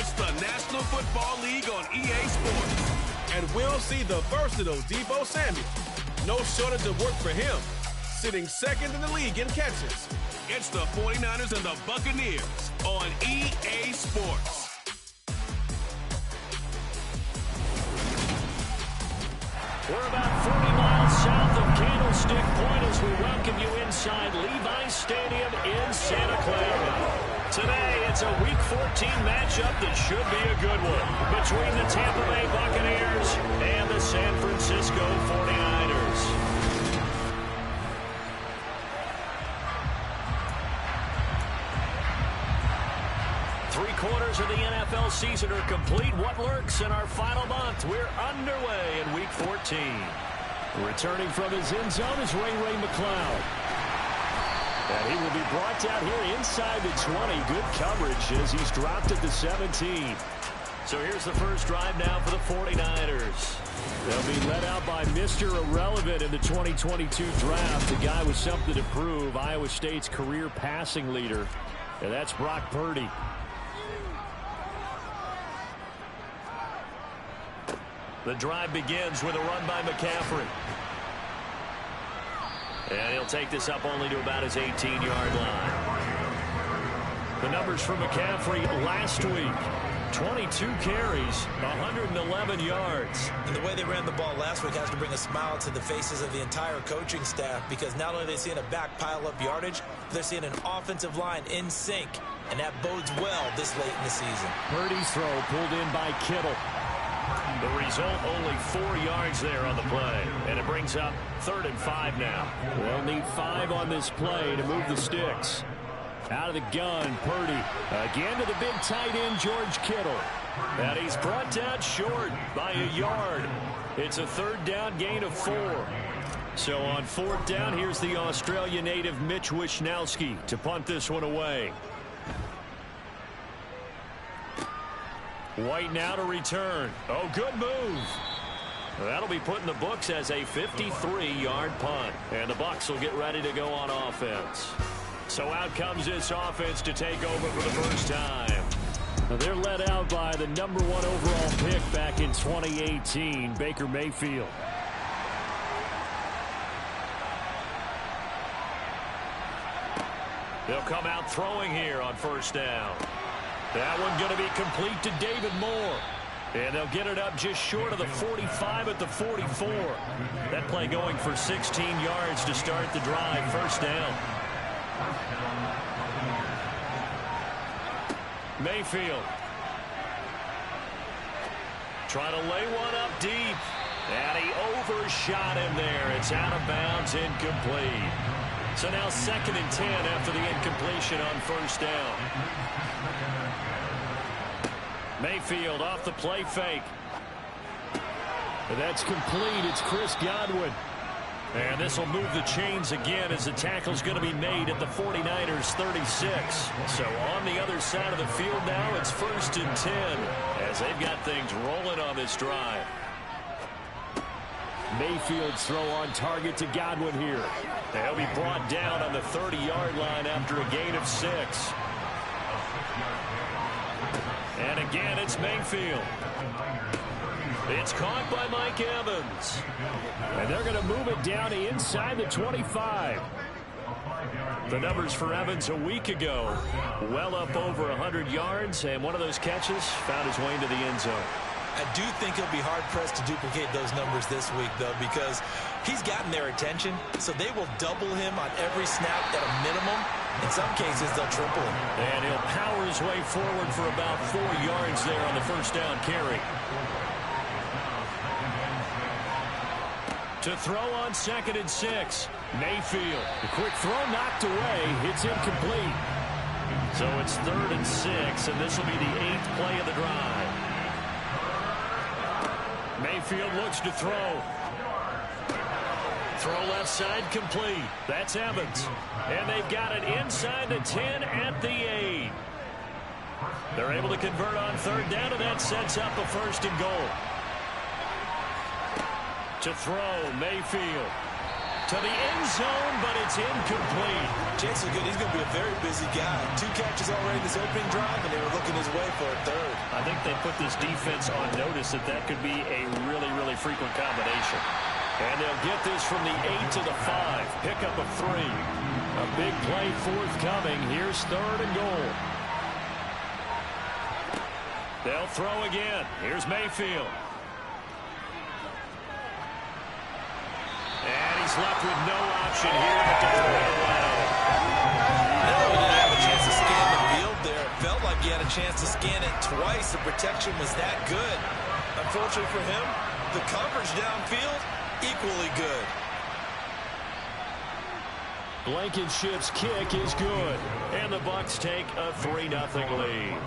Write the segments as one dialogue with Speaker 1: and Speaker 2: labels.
Speaker 1: It's the National Football League on EA Sports. And we'll see the versatile Deebo Samuel. No shortage of work for him, sitting second in the league in catches. It's the 49ers and the Buccaneers on EA Sports.
Speaker 2: We're about 40 miles south of Candlestick Point as we welcome you inside Levi's Stadium in Santa Clara. Today, it's a Week 14 matchup that should be a good one between the Tampa Bay Buccaneers and the San Francisco 49ers. Three-quarters of the NFL season are complete. What lurks in our final month? We're underway in Week 14. Returning from his end zone is Ray McCloud. And he will be brought down here inside the 20. Good coverage as he's dropped at the 17. So here's the first drive now for the 49ers. They'll be led out by Mr. Irrelevant in the 2022 draft. The guy with something to prove, Iowa State's career passing leader. And that's Brock Purdy. The drive begins with a run by McCaffrey. And he'll take this up only to about his 18-yard line. The numbers for McCaffrey last week. 22 carries, 111 yards.
Speaker 3: And the way they ran the ball last week has to bring a smile to the faces of the entire coaching staff, because not only are they seeing a back pile up yardage, they're seeing an offensive line in sync. And that bodes well this late in the season.
Speaker 2: Purdy's throw pulled in by Kittle. The result, only 4 yards there on the play. And it brings up 3rd and 5 now. They'll need 5 on this play to move the sticks. Out of the gun, Purdy. Again to the big tight end, George Kittle. And he's brought down short by a yard. It's a 3rd down gain of 4. So on 4th down, here's the Australia native Mitch Wishnowsky to punt this one away. White now to return. Oh, good move. That'll be put in the books as a 53-yard punt. And the Bucs will get ready to go on offense. So out comes this offense to take over for the first time. They're led out by the #1 overall pick back in 2018, Baker Mayfield. They'll come out throwing here on 1st down. That one going to be complete to David Moore. And they'll get it up just short of the 45 at the 44. That play going for 16 yards to start the drive. 1st down. Mayfield. Trying to lay one up deep. And he overshot him there. It's out of bounds, incomplete. So now 2nd and 10 after the incompletion on 1st down. Mayfield off the play fake. But that's complete. It's Chris Godwin. And this will move the chains again as the tackle's going to be made at the 49ers 36. So on the other side of the field now, it's 1st and 10 as they've got things rolling on this drive. Mayfield's throw on target to Godwin here. They'll be brought down on the 30-yard line after a gain of 6. And again, it's Mayfield. It's caught by Mike Evans. And they're going to move it down to inside the 25. The numbers for Evans a week ago, well up over 100 yards, and one of those catches found his way into the end zone.
Speaker 3: I do think he'll be hard-pressed to duplicate those numbers this week, though, because he's gotten their attention, so they will double him on every snap at a minimum. In some cases, they'll triple him.
Speaker 2: And he'll power his way forward for about 4 yards there on the 1st down carry. To throw on 2nd and 6, Mayfield. The quick throw knocked away. It's incomplete. So it's 3rd and 6, and this will be the 8th play of the drive. Mayfield looks to throw. Throw left side complete. That's Evans. And they've got it inside the 10 at the 8. They're able to convert on 3rd down, and that sets up a 1st and goal. To throw, Mayfield. to the end zone, but it's incomplete.
Speaker 3: Chances are good. He's going to be a very busy guy. 2 catches already in this opening drive, and they were looking his way for a third.
Speaker 2: I think they put this defense on notice that could be a really, really frequent combination. And they'll get this from the 8 to the 5. Pickup of 3. A big play forthcoming. Here's 3rd and goal. They'll throw again. Here's Mayfield. And he's left with no option here but to throw it away.
Speaker 3: No, he didn't have a chance to scan the field there. It felt like he had a chance to scan it twice. The protection was that good. Unfortunately for him, the coverage downfield, equally good.
Speaker 2: Blankenship's kick is good. And the Bucs take a 3-0 lead.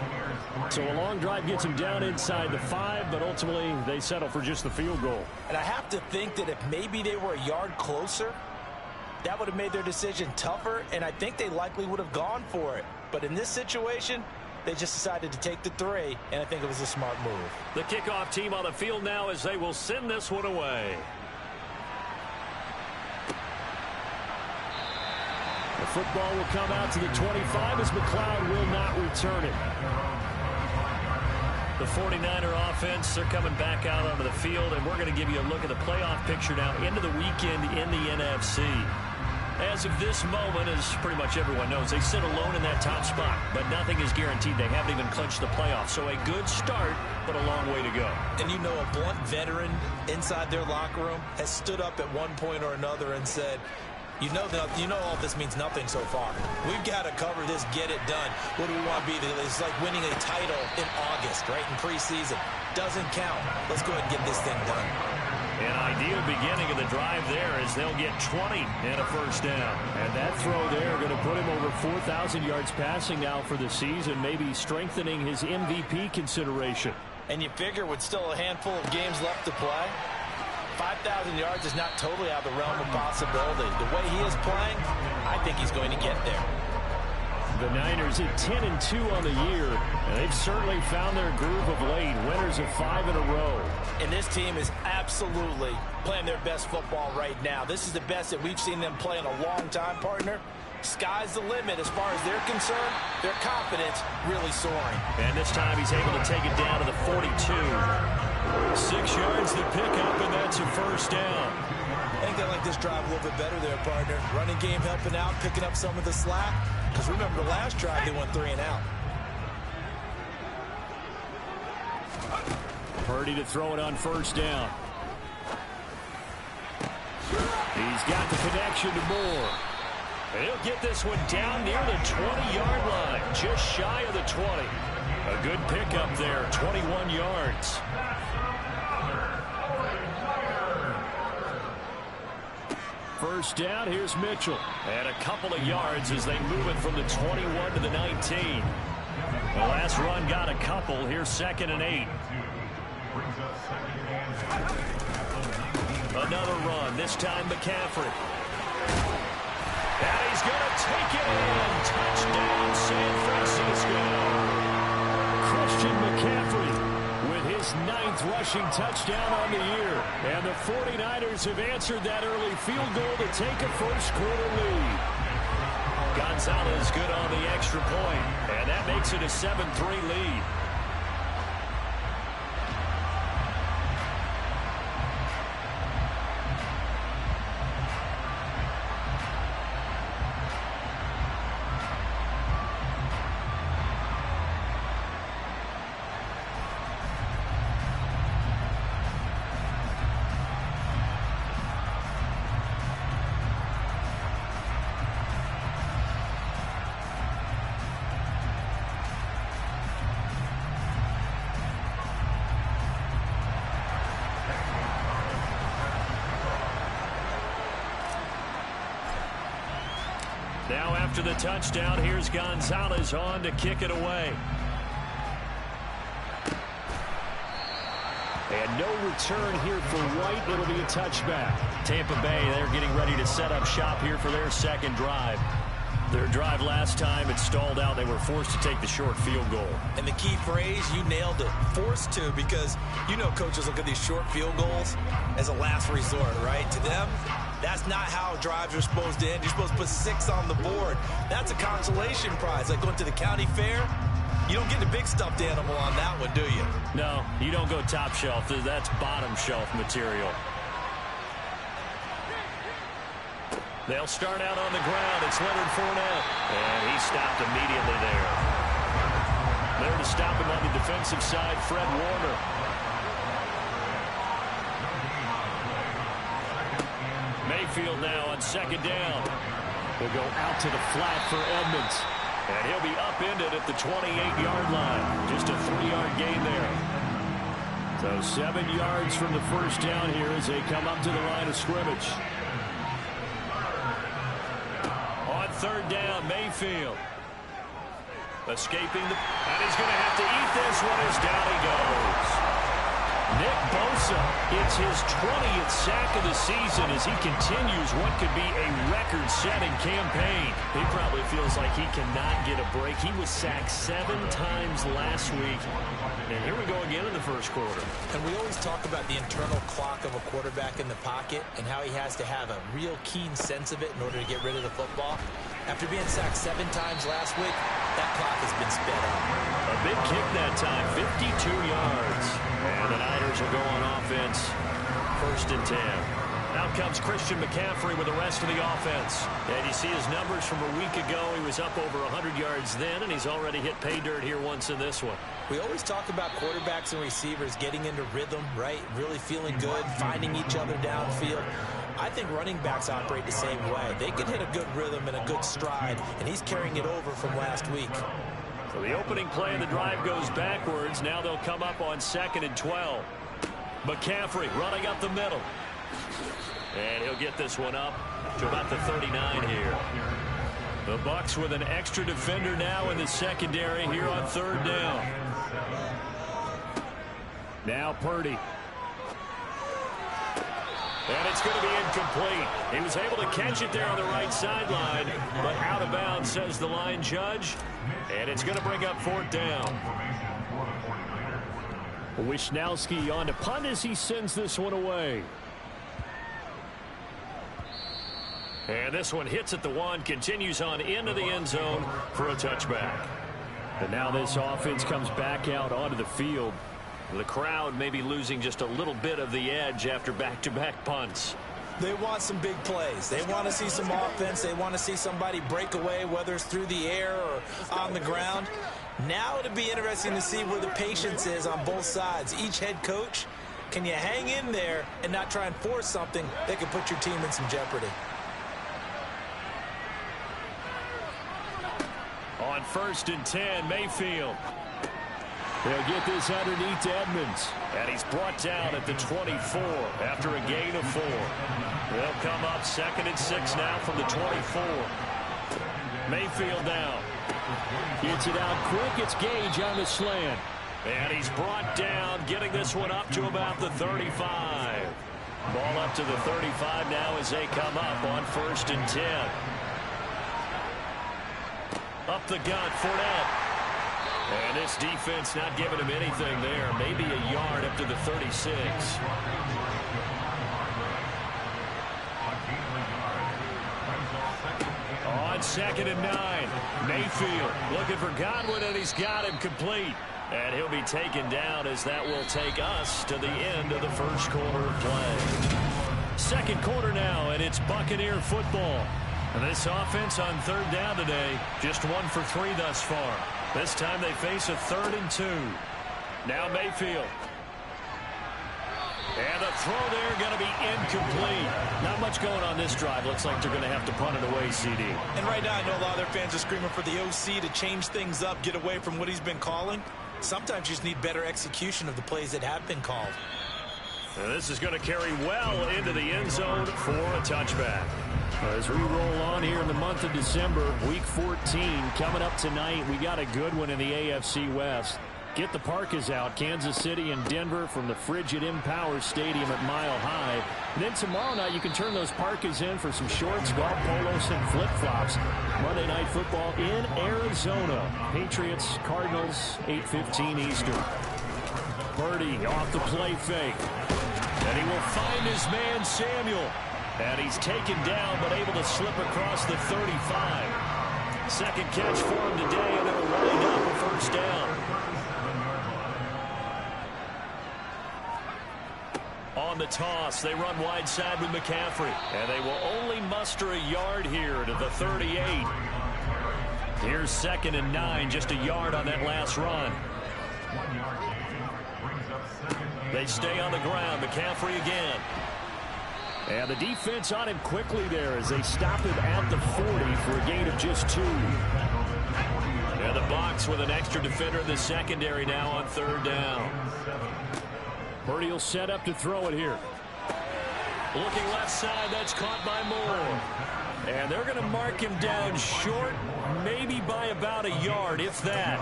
Speaker 2: So a long drive gets them down inside the 5, but ultimately they settle for just the field goal.
Speaker 3: And I have to think that if maybe they were a yard closer, that would have made their decision tougher, and I think they likely would have gone for it. But in this situation, they just decided to take the 3, and I think it was a smart move.
Speaker 2: The kickoff team on the field now as they will send this one away. The football will come out to the 25 as McLeod will not return it. The 49er offense, they're coming back out onto the field, and we're going to give you a look at the playoff picture now into the weekend in the NFC. As of this moment, as pretty much everyone knows, they sit alone in that top spot, but nothing is guaranteed. They haven't even clinched the playoffs, so a good start, but a long way to go.
Speaker 3: And you know, a blunt veteran inside their locker room has stood up at one point or another and said, You know all this means nothing so far. We've got to cover this, get it done. What do we want to be? It's like winning a title in August, right, in preseason. Doesn't count. Let's go ahead and get this thing done.
Speaker 2: An ideal beginning of the drive there as they'll get 20 and a first down. And that throw there going to put him over 4,000 yards passing now for the season, maybe strengthening his MVP consideration.
Speaker 3: And you figure with still a handful of games left to play, 5,000 yards is not totally out of the realm of possibility. The way he is playing, I think he's going to get there.
Speaker 2: The Niners at 10-2 on the year, and they've certainly found their groove of late. Winners of 5 in a row.
Speaker 3: And this team is absolutely playing their best football right now. This is the best that we've seen them play in a long time, partner. Sky's the limit as far as they're concerned. Their confidence really soaring.
Speaker 2: And this time he's able to take it down to the 42. 6 yards to pick up, and that's a first down.
Speaker 3: I think they like this drive a little bit better there, partner. Running game helping out, picking up some of the slack. Because remember, the last drive they went 3 and out.
Speaker 2: Purdy to throw it on first down. He's got the connection to Moore. And he'll get this one down near the 20-yard line, just shy of the 20. A good pickup there, 21 yards. First down, here's Mitchell. And a couple of yards as they move it from the 21 to the 19. The last run got a couple. Here's 2nd and 8. Another run, this time McCaffrey. And he's going to take it in. Touchdown, San Francisco. Christian McCaffrey with his 9th rushing touchdown on the year. And the 49ers have answered that early field goal to take a first-quarter lead. Gonzalez good on the extra point, and that makes it a 7-3 lead. Now after the touchdown, here's Gonzalez on to kick it away. And no return here for White. It'll be a touchback. Tampa Bay, they're getting ready to set up shop here for their second drive. Their drive last time, it stalled out. They were forced to take the short field goal.
Speaker 3: And the key phrase, you nailed it, forced to, because you know coaches look at these short field goals as a last resort, right? To them, That's not how drives are supposed to end. You're supposed to put 6 on the board. That's a consolation prize, like going to the county fair. You don't get the big stuffed animal on that one, do you?
Speaker 2: No, you don't go top shelf. That's bottom shelf material. They'll start out on the ground. It's Leonard Fournette. And he stopped immediately there. There to stop him on the defensive side, Fred Warner. Mayfield now on second down. Will go out to the flat for Edmonds. And he'll be upended at the 28-yard line. Just a 3-yard gain there. So 7 yards from the first down here as they come up to the line of scrimmage. On third down, Mayfield. Escaping and he's going to have to eat this one as down he goes. Nick Bosa, it's his 20th sack of the season as he continues what could be a record-setting campaign. He probably feels like he cannot get a break. He was sacked 7 times last week. And here we go again in the first quarter.
Speaker 3: And we always talk about the internal clock of a quarterback in the pocket and how he has to have a real keen sense of it in order to get rid of the football. After being sacked 7 times last week, that clock has been sped up.
Speaker 2: A big kick that time, 52 yards. And the Niners will go on offense, 1st and 10. Out comes Christian McCaffrey with the rest of the offense. And you see his numbers from a week ago. He was up over 100 yards then, and he's already hit pay dirt here once in this one.
Speaker 3: We always talk about quarterbacks and receivers getting into rhythm, right? Really feeling good, finding each other downfield. I think running backs operate the same way. They can hit a good rhythm and a good stride, and he's carrying it over from last week.
Speaker 2: So the opening play of the drive goes backwards. Now they'll come up on 2nd and 12. McCaffrey running up the middle. And he'll get this one up to about the 39 here. The Bucs with an extra defender now in the secondary here on 3rd down. Now Purdy. And it's going to be incomplete. He was able to catch it there on the right sideline, but out of bounds, says the line judge. And it's going to bring up 4th down. Wisnowski on to punt as he sends this one away. And this one hits at the 1, continues on into the end zone for a touchback. And now this offense comes back out onto the field. The crowd may be losing just a little bit of the edge after back-to-back punts.
Speaker 3: They want some big plays. They want to see some offense. They want to see somebody break away, whether it's through the air or on the ground. Now it'll be interesting to see where the patience is on both sides. Each head coach, can you hang in there and not try and force something that could put your team in some jeopardy?
Speaker 2: On 1st and 10, Mayfield. They'll get this underneath to Edmonds. And he's brought down at the 24 after a gain of 4. They'll come up 2nd and 6 now from the 24. Mayfield now. Gets it out quick. It's Gage on the slant. And he's brought down, getting this one up to about the 35. Ball up to the 35 now as they come up on 1st and 10. Up the gut, Fournette. And this defense not giving him anything there. Maybe a yard up to the 36. On 2nd and 9, Mayfield looking for Godwin, and he's got him complete. And he'll be taken down as that will take us to the end of the first quarter of play. Second quarter now, and it's Buccaneer football. And this offense on 3rd down today, just 1 for 3 thus far. This time they face a 3rd and 2. Now Mayfield. And the throw there going to be incomplete. Not much going on this drive. Looks like they're going to have to punt it away, CD.
Speaker 3: And right now I know a lot of their fans are screaming for the OC to change things up, get away from what he's been calling. Sometimes you just need better execution of the plays that have been called.
Speaker 2: And this is going to carry well into the end zone for a touchback. As we roll on here in the month of December, Week 14 coming up tonight. We got a good one in the AFC West. Get the parkas out, Kansas City and Denver from the frigid Empower Stadium at Mile High. And then tomorrow night you can turn those parkas in for some shorts, golf polos, and flip-flops. Monday Night Football in Arizona. Patriots, Cardinals, 8:15 Eastern. Purdy off the play fake. And he will find his man Samuel. And he's taken down, but able to slip across the 35. Second catch for him today, and it'll wind up a first down. On the toss, they run wide side with McCaffrey. And they will only muster a yard here to the 38. Here's 2nd and 9, just a yard on that last run. They stay on the ground. McCaffrey again. And the defense on him quickly there as they stop him at the 40 for a gain of just 2. And the Bucs with an extra defender in the secondary now on 3rd down. Purdy will set up to throw it here. Looking left side, that's caught by Moore. And they're going to mark him down short, maybe by about a yard, if that.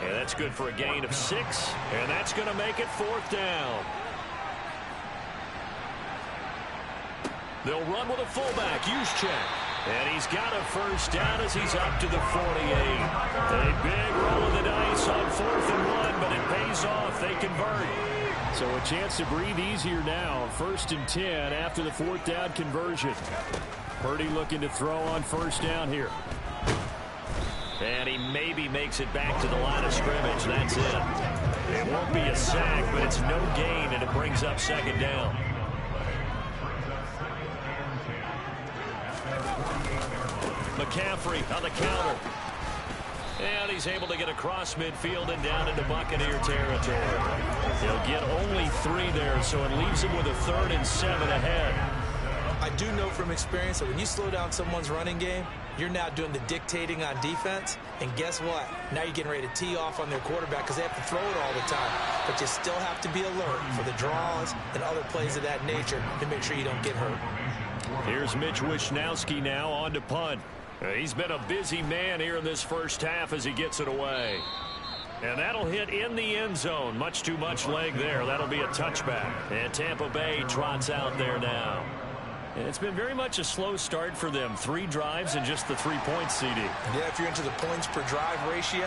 Speaker 2: And that's good for a gain of 6, and that's going to make it 4th down. They'll run with a fullback, Juszczyk. And he's got a first down as he's up to the 48. A big roll of the dice on 4th and 1, but it pays off. They convert. So a chance to breathe easier now. 1st and 10 after the 4th down conversion. Purdy looking to throw on 1st down here. And he maybe makes it back to the line of scrimmage. That's it. It won't be a sack, but it's no gain, and it brings up 2nd down. McCaffrey on the counter. And he's able to get across midfield and down into Buccaneer territory. He'll get only 3 there, so it leaves him with a 3rd and 7 ahead.
Speaker 3: I do know from experience that when you slow down someone's running game, you're now doing the dictating on defense. And guess what? Now you're getting ready to tee off on their quarterback because they have to throw it all the time. But you still have to be alert for the draws and other plays of that nature to make sure you don't get hurt.
Speaker 2: Here's Mitch Wishnowsky now on to punt. He's been a busy man here in this first half as he gets it away. And that'll hit in the end zone. Much too much leg there. That'll be a touchback. And Tampa Bay trots out there now. And it's been very much a slow start for them. 3 drives and just the 3 points, CD.
Speaker 3: Yeah, if you're into the points per drive ratio,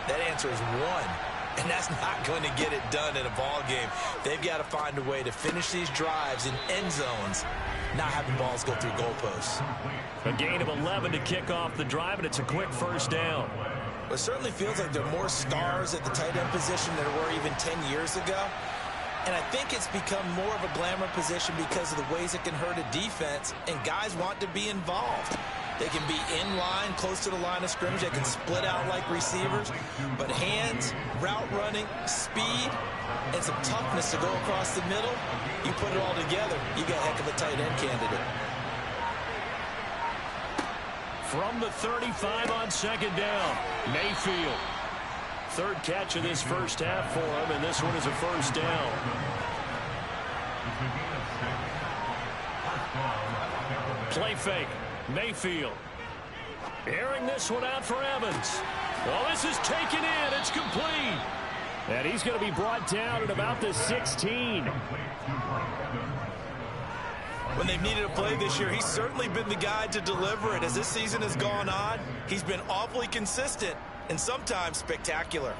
Speaker 3: that answer is 1. And that's not going to get it done in a ball game. They've got to find a way to finish these drives in end zones, not having balls go through goalposts.
Speaker 2: A gain of 11 to kick off the drive, and it's a quick first down.
Speaker 3: Well, it certainly feels like there are more stars at the tight end position than there were even 10 years ago. And I think it's become more of a glamour position because of the ways it can hurt a defense, and guys want to be involved. They can be in line, close to the line of scrimmage. They can split out like receivers. But hands, route running, speed, and some toughness to go across the middle, you put it all together, you got a heck of a tight end candidate.
Speaker 2: From the 35 on 2nd down, Mayfield. 3rd catch of this first half for him, and this one is a first down. Play fake. Mayfield. Airing this one out for Evans. Oh, this is taken in. It's complete. And he's going to be brought down at about the 16.
Speaker 3: When they've needed a play this year, he's certainly been the guy to deliver it. As this season has gone on, he's been awfully consistent and sometimes spectacular.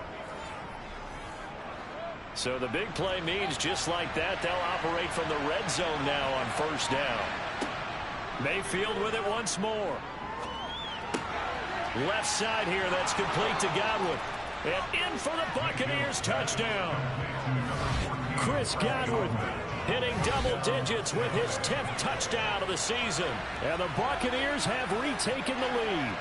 Speaker 2: So the big play means just like that, they'll operate from the red zone now on 1st down. Mayfield with it once more. Left side here, that's complete to Godwin. And in for the Buccaneers touchdown. Chris Godwin hitting double digits with his 10th touchdown of the season. And the Buccaneers have retaken the lead.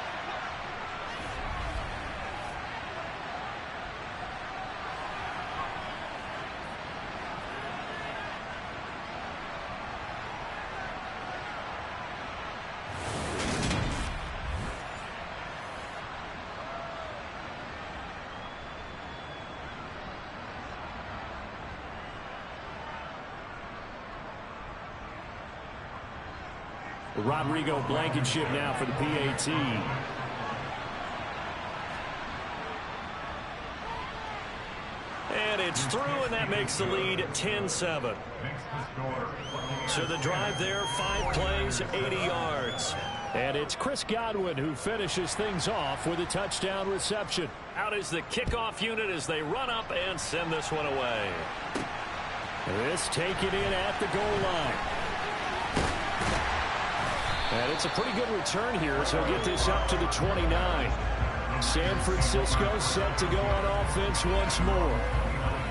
Speaker 2: Rodrigo Blankenship now for the PAT. And it's through, and that makes the lead 10-7. So the drive there, 5 plays, 80 yards. And it's Chris Godwin who finishes things off with a touchdown reception. Out is the kickoff unit as they run up and send this one away. This taken in at the goal line. And it's a pretty good return here, so he'll get this up to the 29. San Francisco set to go on offense once more.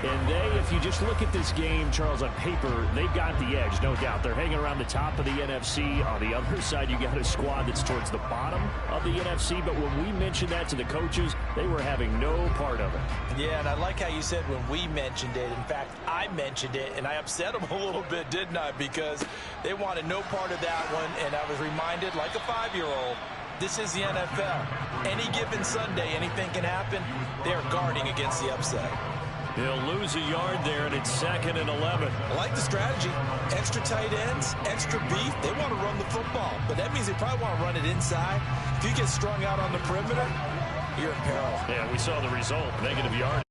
Speaker 2: And if you just look at this game, Charles, on paper, they've got the edge, no doubt. They're hanging around the top of the NFC. On the other side, you got a squad that's towards the bottom of the NFC. But when we mentioned that to the coaches, they were having no part of it.
Speaker 3: Yeah, and I like how you said when we mentioned it. In fact, I mentioned it, and I upset them a little bit, didn't I? Because they wanted no part of that one, and I was reminded, like a 5-year-old, this is the NFL. Any given Sunday, anything can happen. They're guarding against the upset.
Speaker 2: He'll lose a yard there, and it's 2nd and 11.
Speaker 3: I like the strategy. Extra tight ends, extra beef. They want to run the football, but that means they probably want to run it inside. If you get strung out on the perimeter, you're in peril.
Speaker 2: Yeah, we saw the result, negative yard.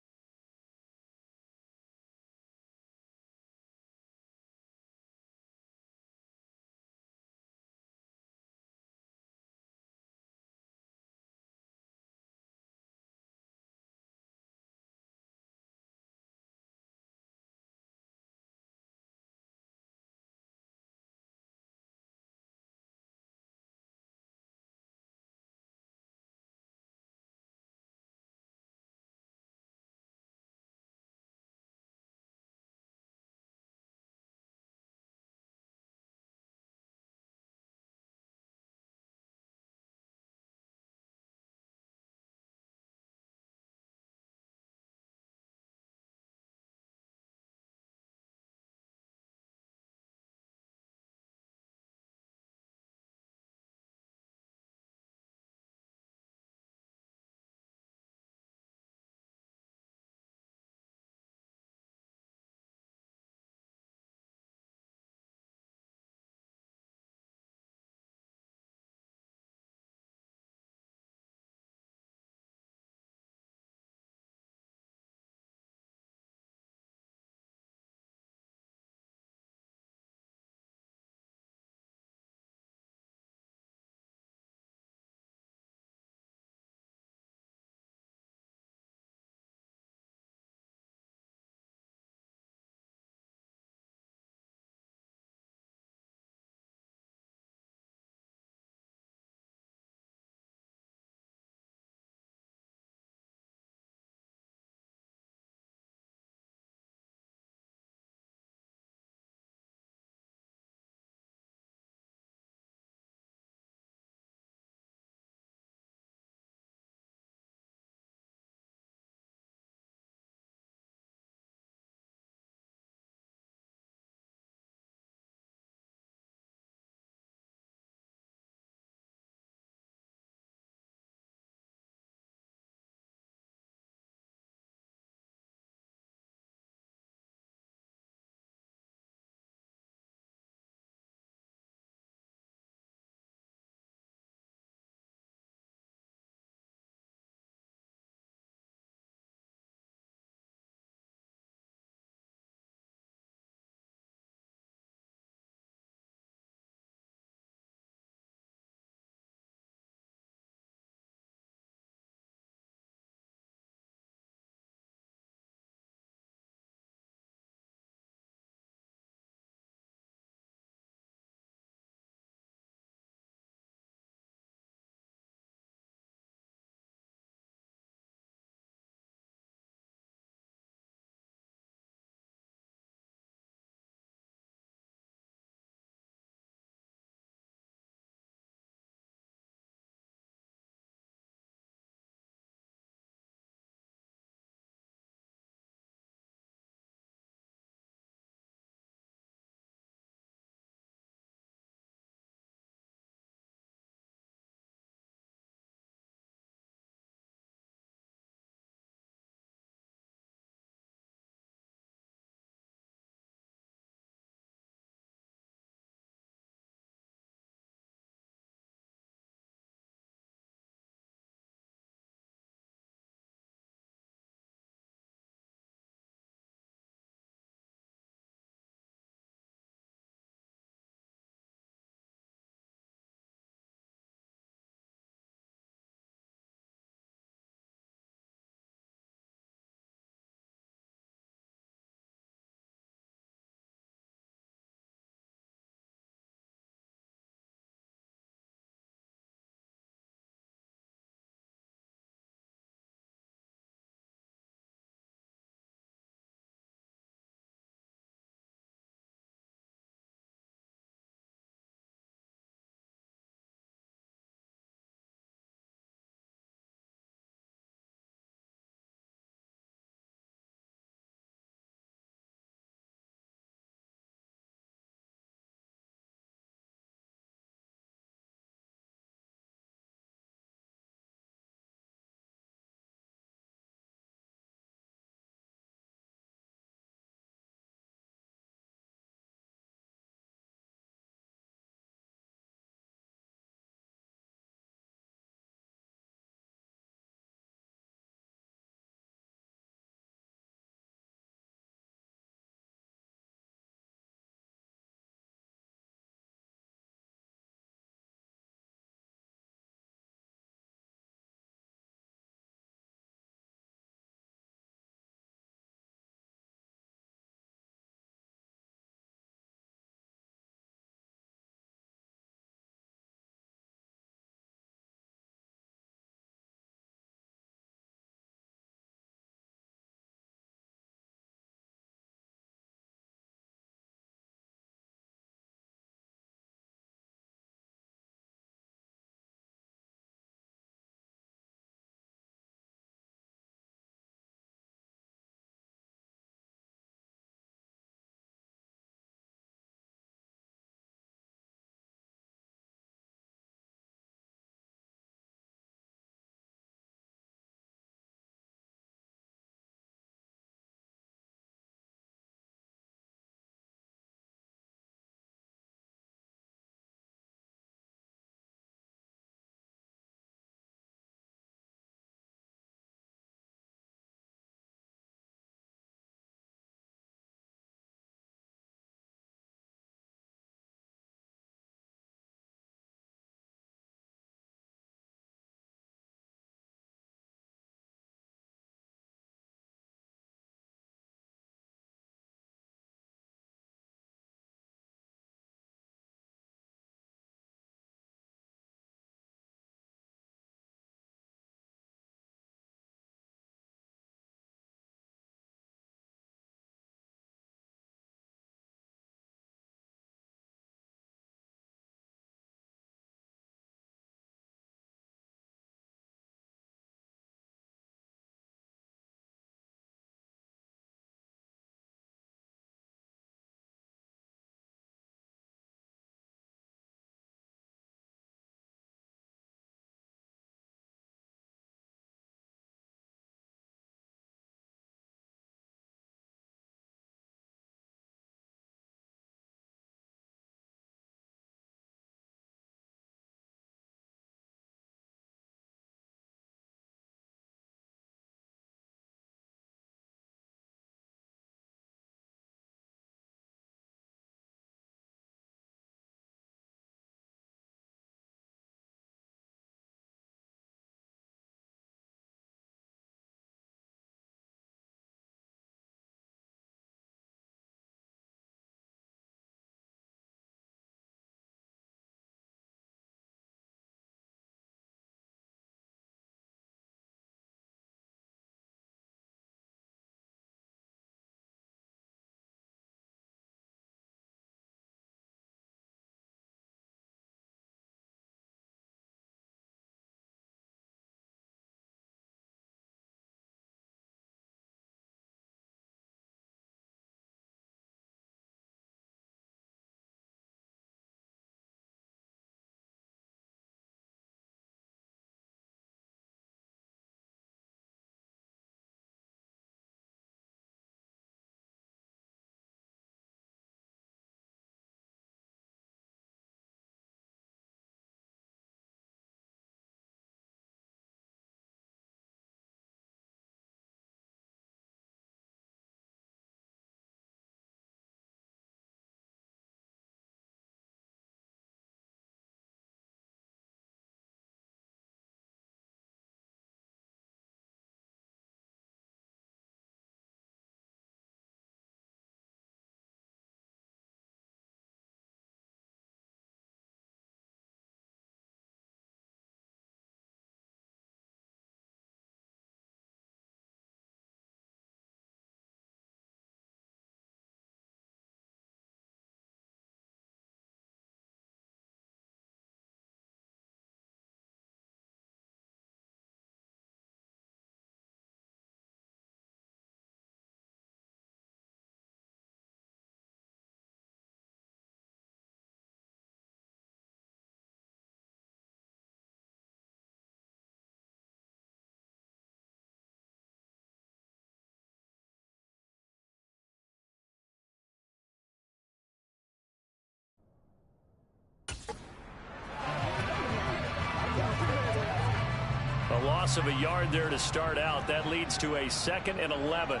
Speaker 2: loss of a yard there to start out. That leads to a 2nd and 11.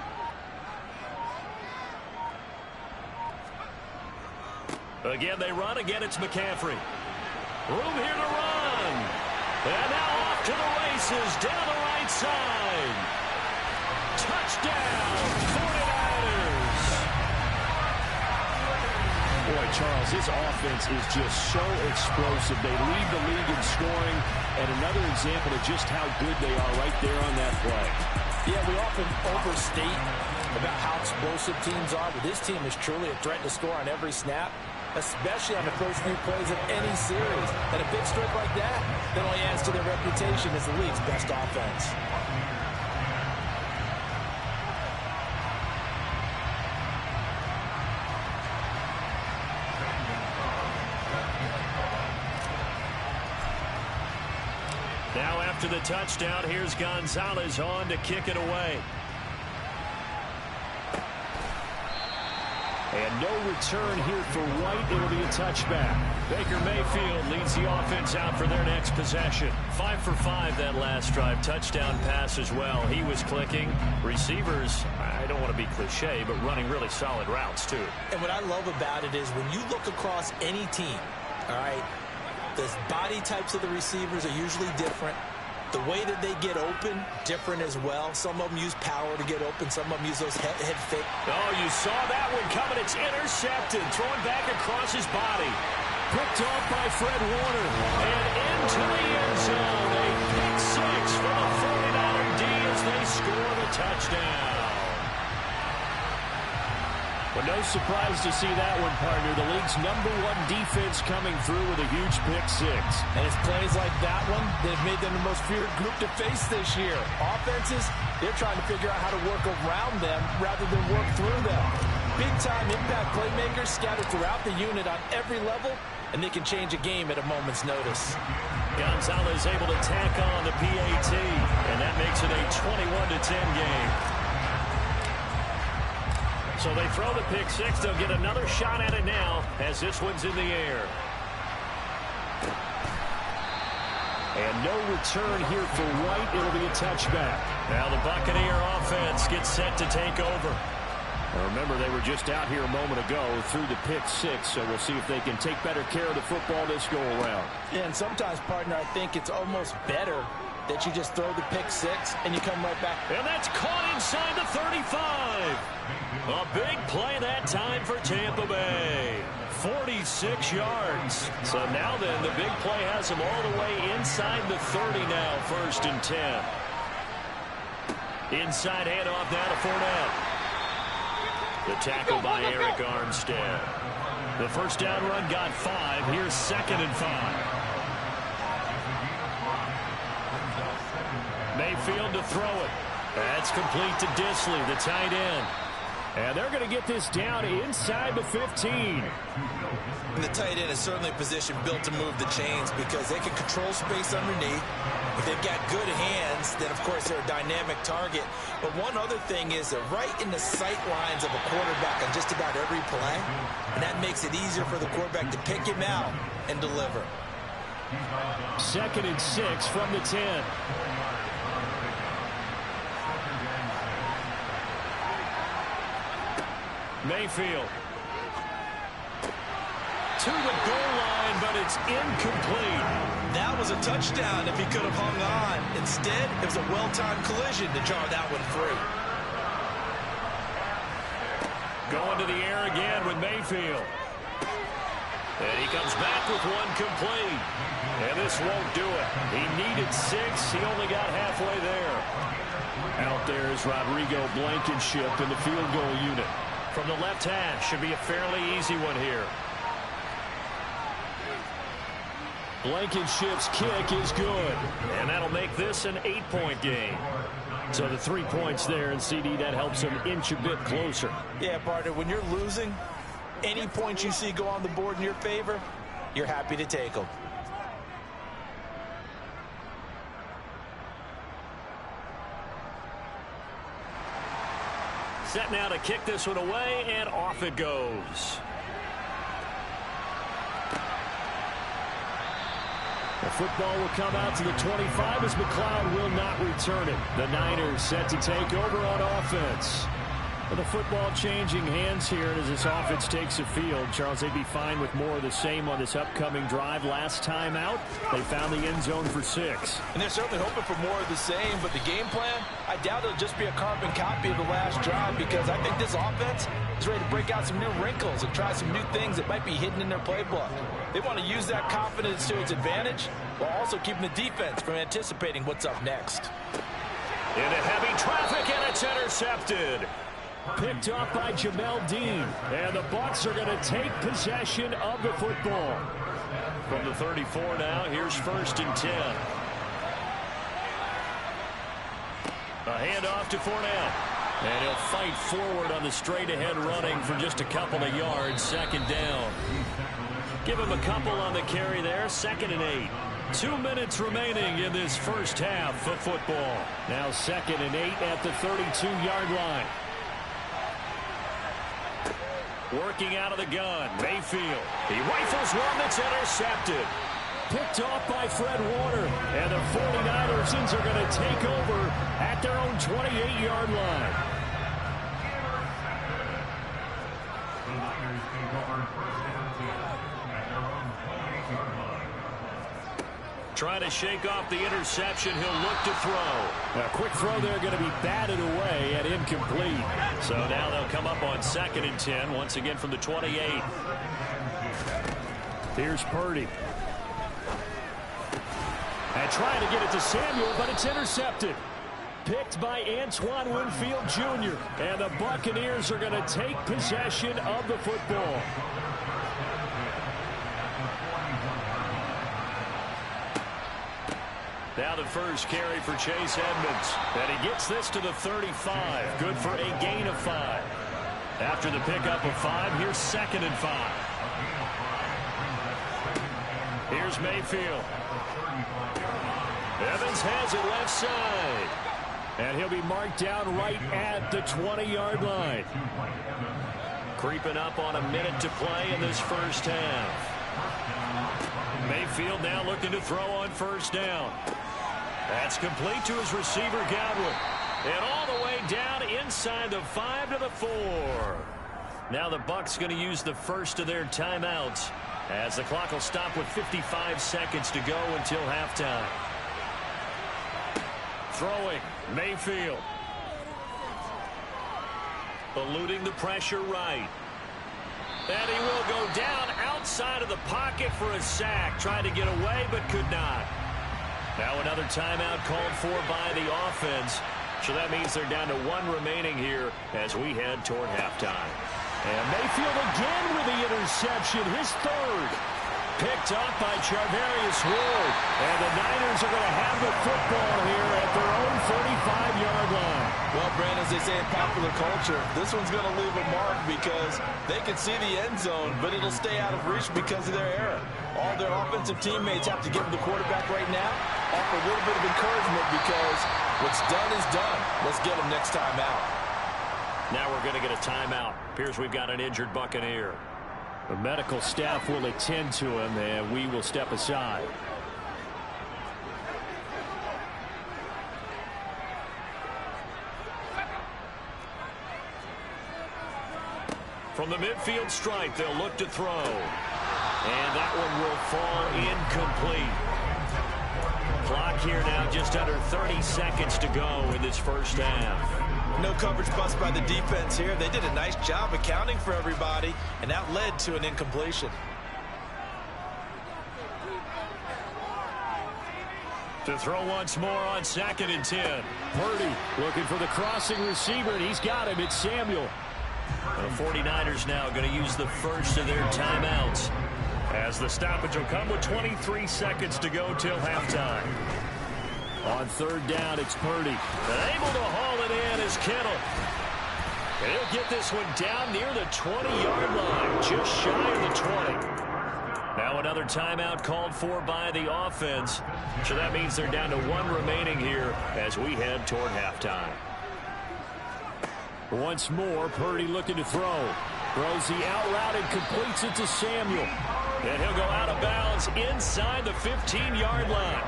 Speaker 2: Again, they run. Again, it's McCaffrey. Room here to run. And now off to the races down the right side. Touchdown, 49ers. Boy, Charles, this offense is just so explosive. They lead the league in scoring, and another example of just how good they are right there on that play.
Speaker 3: Yeah, we often overstate about how explosive teams are, but this team is truly a threat to score on every snap, especially on the first few plays of any series. And a big streak like that only adds to their reputation as the league's best offense.
Speaker 2: Now after the touchdown, here's Gonzalez on to kick it away. And no return here for White. It'll be a touchback. Baker Mayfield leads the offense out for their next possession. 5 for 5 that last drive. Touchdown pass as well. He was clicking. Receivers, I don't want to be cliche, but running really solid routes too.
Speaker 3: And what I love about it is when you look across any team, all right, the body types of the receivers are usually different. The way that they get open, different as well. Some of them use power to get open. Some of them use those head fake.
Speaker 2: Oh, you saw that one coming. It's intercepted. Thrown back across his body. Picked off by Fred Warner. And into the end zone. A pick six for the 49er D as they score the touchdown. But no surprise to see that one, partner. The league's #1 defense coming through with a huge pick six.
Speaker 3: And it's plays like that one that have made them the most feared group to face this year. Offenses, they're trying to figure out how to work around them rather than work through them. Big-time impact playmakers scattered throughout the unit on every level, and they can change a game at a moment's notice.
Speaker 2: Gonzalez able to tack on the PAT, and that makes it a 21-10 game. So they throw the pick six. They'll get another shot at it now as this one's in the air. And no return here for White. It'll be a touchback. Now the Buccaneer offense gets set to take over. Now remember, they were just out here a moment ago through the pick six, so we'll see if they can take better care of the football this go around.
Speaker 3: Yeah, and sometimes, partner, I think it's almost better that you just throw the pick six and you come right back.
Speaker 2: And that's caught inside the 35. A big play that time for Tampa Bay. 46 yards. So now then, the big play has them all the way inside the 30 now, 1st and 10. Inside handoff now to Fournette. The tackle by Eric Armstead. The first down run got 5. Here's 2nd and 5. Mayfield to throw it. That's complete to Disley, the tight end. And they're going to get this down inside the 15.
Speaker 3: And the tight end is certainly a position built to move the chains because they can control space underneath. If they've got good hands, then, of course, they're a dynamic target. But one other thing is they're right in the sight lines of a quarterback on just about every play. And that makes it easier for the quarterback to pick him out and deliver.
Speaker 2: 2nd and 6 from the 10. Mayfield to the goal line, but it's incomplete.
Speaker 3: That was a touchdown if he could have hung on. Instead, it was a well-timed collision to jar that one free.
Speaker 2: Going to the air again with Mayfield. And he comes back with one complete. And this won't do it. He needed 6. He only got halfway there. Out there is Rodrigo Blankenship in the field goal unit. From the left hash, should be a fairly easy one here. Blankenship's kick is good. And that'll make this an 8-point game. So the 3 points there, and CD, that helps them inch a bit closer.
Speaker 3: Yeah, partner, when you're losing, any points you see go on the board in your favor, you're happy to take them.
Speaker 2: Set now to kick this one away, and off it goes. The football will come out to the 25 as McLeod will not return it. The Niners set to take over on offense. With the football changing hands here as this offense takes the field, Charles, they'd be fine with more of the same on this upcoming drive. Last time out, they found the end zone for 6.
Speaker 3: And they're certainly hoping for more of the same, but the game plan, I doubt it'll just be a carbon copy of the last drive, because I think this offense is ready to break out some new wrinkles and try some new things that might be hidden in their playbook. They want to use that confidence to its advantage while also keeping the defense from anticipating what's up next.
Speaker 2: Into heavy traffic, and it's intercepted. Picked off by Jamel Dean. And the Bucs are going to take possession of the football. From the 34 now, here's 1st and 10. A handoff to Fournette. And he'll fight forward on the straight-ahead running for just a couple of yards. 2nd down. Give him a couple on the carry there. 2nd and 8. 2 minutes remaining in this first half of football. Now 2nd and 8 at the 32-yard line. Working out of the gun, Mayfield. He rifles one that's intercepted. Picked off by Fred Warner. And the 49ers are going to take over at their own 28-yard line. Trying to shake off the interception. He'll look to throw. A quick throw there going to be batted away and incomplete. So now they'll come up on 2nd and 10 once again from the 28. Here's Purdy. And trying to get it to Samuel, but it's intercepted. Picked by Antoine Winfield Jr. And the Buccaneers are going to take possession of the football. Now the first carry for Chase Edmonds. And he gets this to the 35. Good for a gain of 5. After the pickup of 5, here's 2nd and 5. Here's Mayfield. Evans has it left side. And he'll be marked down right at the 20-yard line. Creeping up on a minute to play in this first half. Mayfield now looking to throw on 1st down. That's complete to his receiver, Godwin. And all the way down inside the 5 to the 4. Now the Bucs going to use the first of their timeouts as the clock will stop with 55 seconds to go until halftime. Throwing, Mayfield. Eluding the pressure right. And he will go down outside of the pocket for a sack. Tried to get away, but could not. Now another timeout called for by the offense. So that means they're down to 1 remaining here as we head toward halftime. And Mayfield again with the interception, his 3rd. Picked up by Charvarius Ward. And the Niners are going to have the football here at their own 35-yard line.
Speaker 3: Well, Brandon, as they say in popular culture, this one's going to leave a mark because they can see the end zone, but it'll stay out of reach because of their error. All their offensive teammates have to give the quarterback right now, offer a little bit of encouragement because what's done is done. Let's get them next time out.
Speaker 2: Now we're going to get a timeout. Appears we've got an injured Buccaneer. The medical staff will attend to him, and we will step aside. From the midfield stripe, they'll look to throw. And that one will fall incomplete. Clock here now just under 30 seconds to go in this first half.
Speaker 3: No coverage bust by the defense here. They did a nice job accounting for everybody, and that led to an incompletion.
Speaker 2: To throw once more on 2nd and 10. Purdy looking for the crossing receiver, and he's got him. It's Samuel. The 49ers now going to use the first of their timeouts as the stoppage will come with 23 seconds to go till halftime. On 3rd down, it's Purdy. And able to haul it in is Kittle. And he'll get this one down near the 20-yard line, just shy of the 20. Now another timeout called for by the offense. So that means they're down to 1 remaining here as we head toward halftime. Once more, Purdy looking to throw. Throws the out route and completes it to Samuel. And he'll go out of bounds inside the 15-yard line.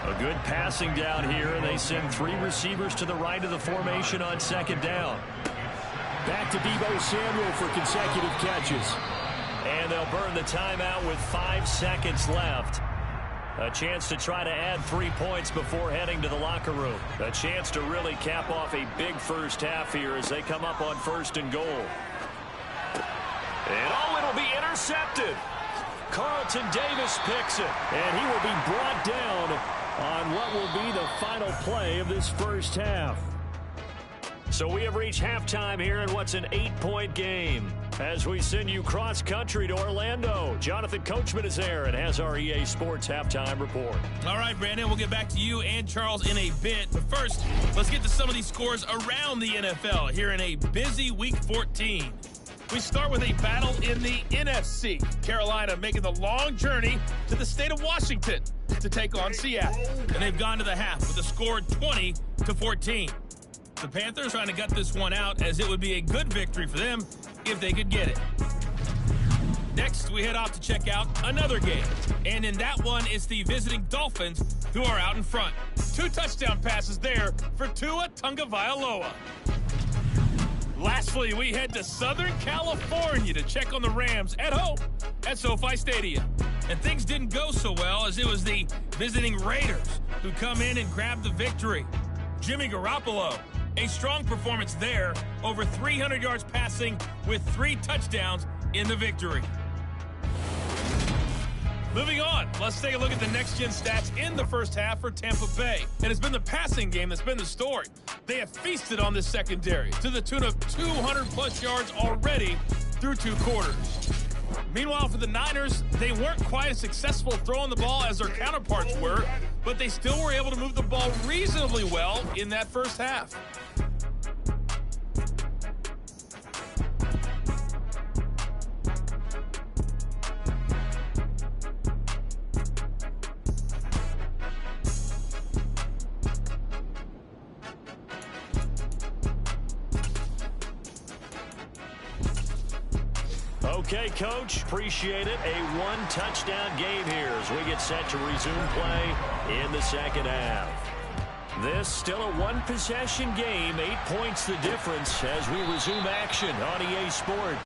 Speaker 2: A good passing down here, and they send 3 receivers to the right of the formation on second down.
Speaker 4: Back to Deebo Samuel for consecutive catches.
Speaker 2: And they'll burn the timeout with 5 seconds left. A chance to try to add 3 points before heading to the locker room. A chance to really cap off a big first half here as they come up on 1st and goal. And it'll be intercepted. Carlton Davis picks it. And he will be brought down on what will be the final play of this first half. So we have reached halftime here in what's an 8-point game. As we send you cross-country to Orlando, Jonathan Coachman is there and has our EA Sports halftime report.
Speaker 5: All right, Brandon, we'll get back to you and Charles in a bit. But first, let's get to some of these scores around the NFL here in a busy Week 14. We start with a battle in the NFC. Carolina making the long journey to the state of Washington to take on Seattle. And they've gone to the half with a score 20-14. The Panthers trying to gut this one out as it would be a good victory for them if they could get it. Next, we head off to check out another game. And in that one, it's the visiting Dolphins who are out in front. 2 touchdown passes there for Tua Tagovailoa. Lastly, we head to Southern California to check on the Rams at home at SoFi Stadium. And things didn't go so well as it was the visiting Raiders who come in and grab the victory. Jimmy Garoppolo, a strong performance there, over 300 yards passing with 3 touchdowns in the victory. Moving on, let's take a look at the next-gen stats in the first half for Tampa Bay. And it's been the passing game that's been the story. They have feasted on this secondary to the tune of 200-plus yards already through 2 quarters. Meanwhile, for the Niners, they weren't quite as successful throwing the ball as their counterparts were, but they still were able to move the ball reasonably well in that first half.
Speaker 2: Okay, Coach, appreciate it. A 1-touchdown game here as we get set to resume play in the second half. This still a 1-possession game, 8 points the difference as we resume action on EA Sports.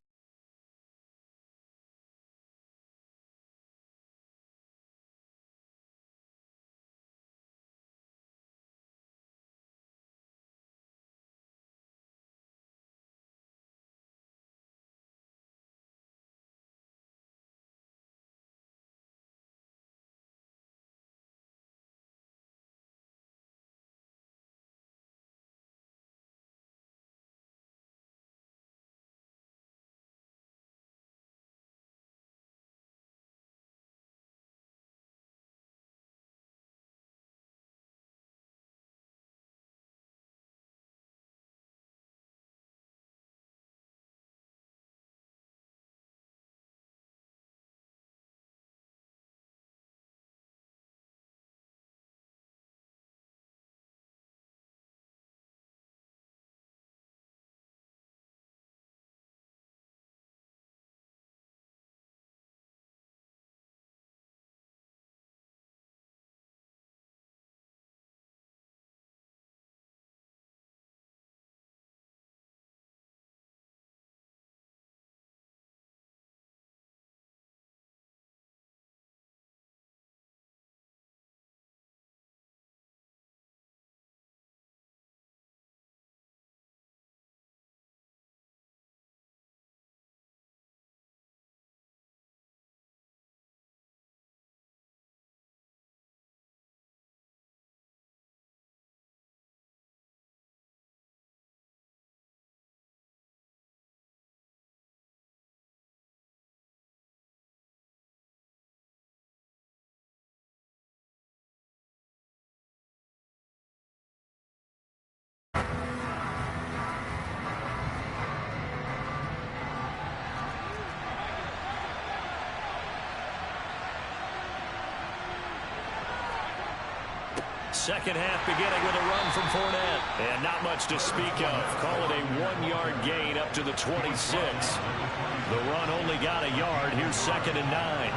Speaker 2: second half beginning with a run from Fournette. And not much to speak of. Call it a 1-yard gain up to the 26. The run only got a yard. Here's 2nd and 9.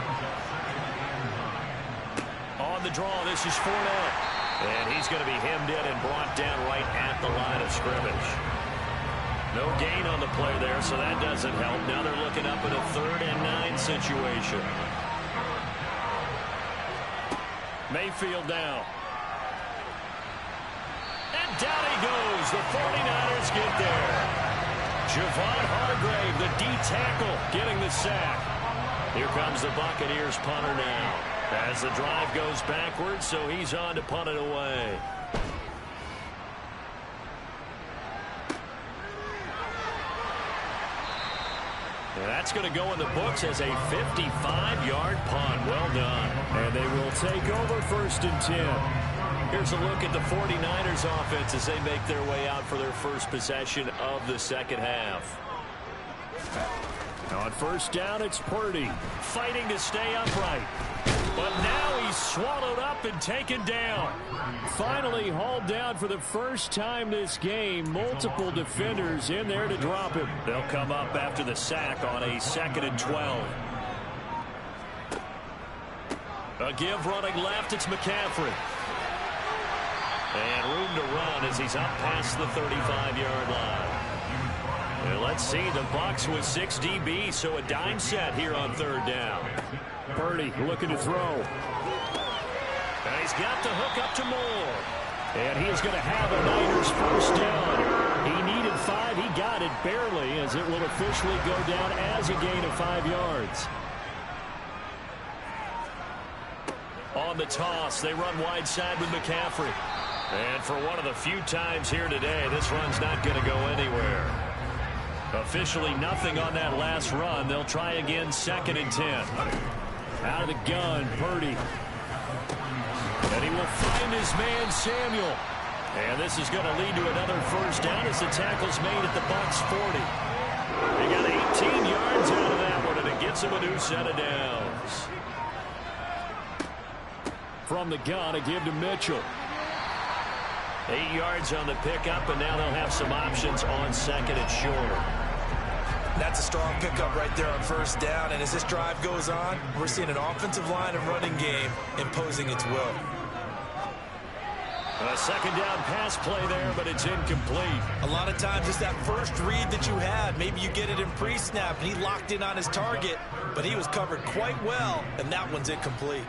Speaker 2: On the draw, this is Fournette. And he's going to be hemmed in and brought down right at the line of scrimmage. No gain on the play there, so that doesn't help. Now they're looking up at a 3rd and 9 situation. Mayfield now. And down he goes. The 49ers get there. Javon Hargrave, the D tackle, getting the sack. Here comes the Buccaneers punter now. As the drive goes backwards, so he's on to punt it away. And that's going to go in the books as a 55-yard punt. Well done.
Speaker 4: And they will take over 1st and 10.
Speaker 2: Here's a look at the 49ers offense as they make their way out for their first possession of the second half.
Speaker 4: On 1st down, it's Purdy.
Speaker 2: Fighting to stay upright. But now he's swallowed up and taken down.
Speaker 4: Finally hauled down for the first time this game. Multiple defenders in there to drop him.
Speaker 2: They'll come up after the sack on a 2nd and 12. A give running left, it's McCaffrey. And room to run as he's up past the 35-yard line. And let's see, the Bucs with 6 DBs, so a dime set here on 3rd down.
Speaker 4: Purdy looking to throw.
Speaker 2: And he's got the hook up to Moore.
Speaker 4: And he is going to have a Niners 1st down. He needed 5. He got it barely, as it will officially go down as a gain of 5 yards.
Speaker 2: On the toss, they run wide side with McCaffrey. And for one of the few times here today, this run's not going to go anywhere. Officially nothing on that last run. They'll try again 2nd and 10.
Speaker 4: Out of the gun, Purdy. And he will find his man, Samuel.
Speaker 2: And this is going to lead to another 1st down as the tackle's made at the Bucs 40. They got 18 yards out of that one, and it gets them a new set of downs.
Speaker 4: From the gun, a give to Mitchell.
Speaker 2: 8 yards on the pickup, and now they'll have some options on 2nd and short.
Speaker 3: That's a strong pickup right there on 1st down, and as this drive goes on, we're seeing an offensive line and running game imposing its will.
Speaker 2: A 2nd down pass play there, but it's incomplete.
Speaker 3: A lot of times it's that first read that you had. Maybe you get it in pre-snap, and he locked in on his target, but he was covered quite well, and that one's incomplete.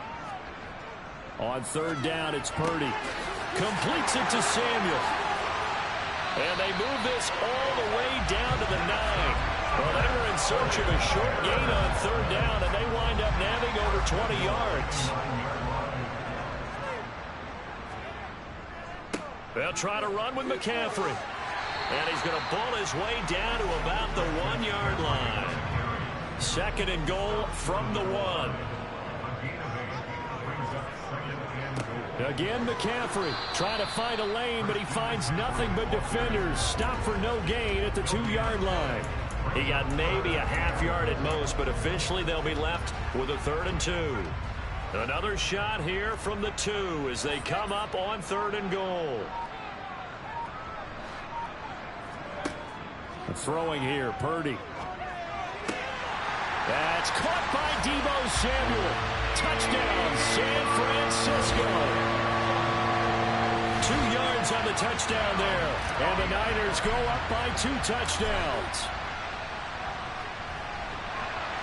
Speaker 4: On 3rd down, it's Purdy.
Speaker 2: Completes it to Samuel. And they move this all the way down to the 9. Well, they were in search of a short gain on 3rd down, and they wind up nabbing over 20 yards. They'll try to run with McCaffrey. And he's going to bull his way down to about the 1-yard line. 2nd and goal from the 1.
Speaker 4: Again, McCaffrey trying to find a lane, but he finds nothing but defenders. Stop for no gain at the 2-yard line.
Speaker 2: He got maybe a half yard at most, but officially they'll be left with a 3rd and 2. Another shot here from the 2 as they come up on 3rd and goal.
Speaker 4: Throwing here, Purdy. That's caught by Deebo Samuel. Touchdown, San Francisco. 2 yards on the touchdown there. And the Niners go up by 2 touchdowns.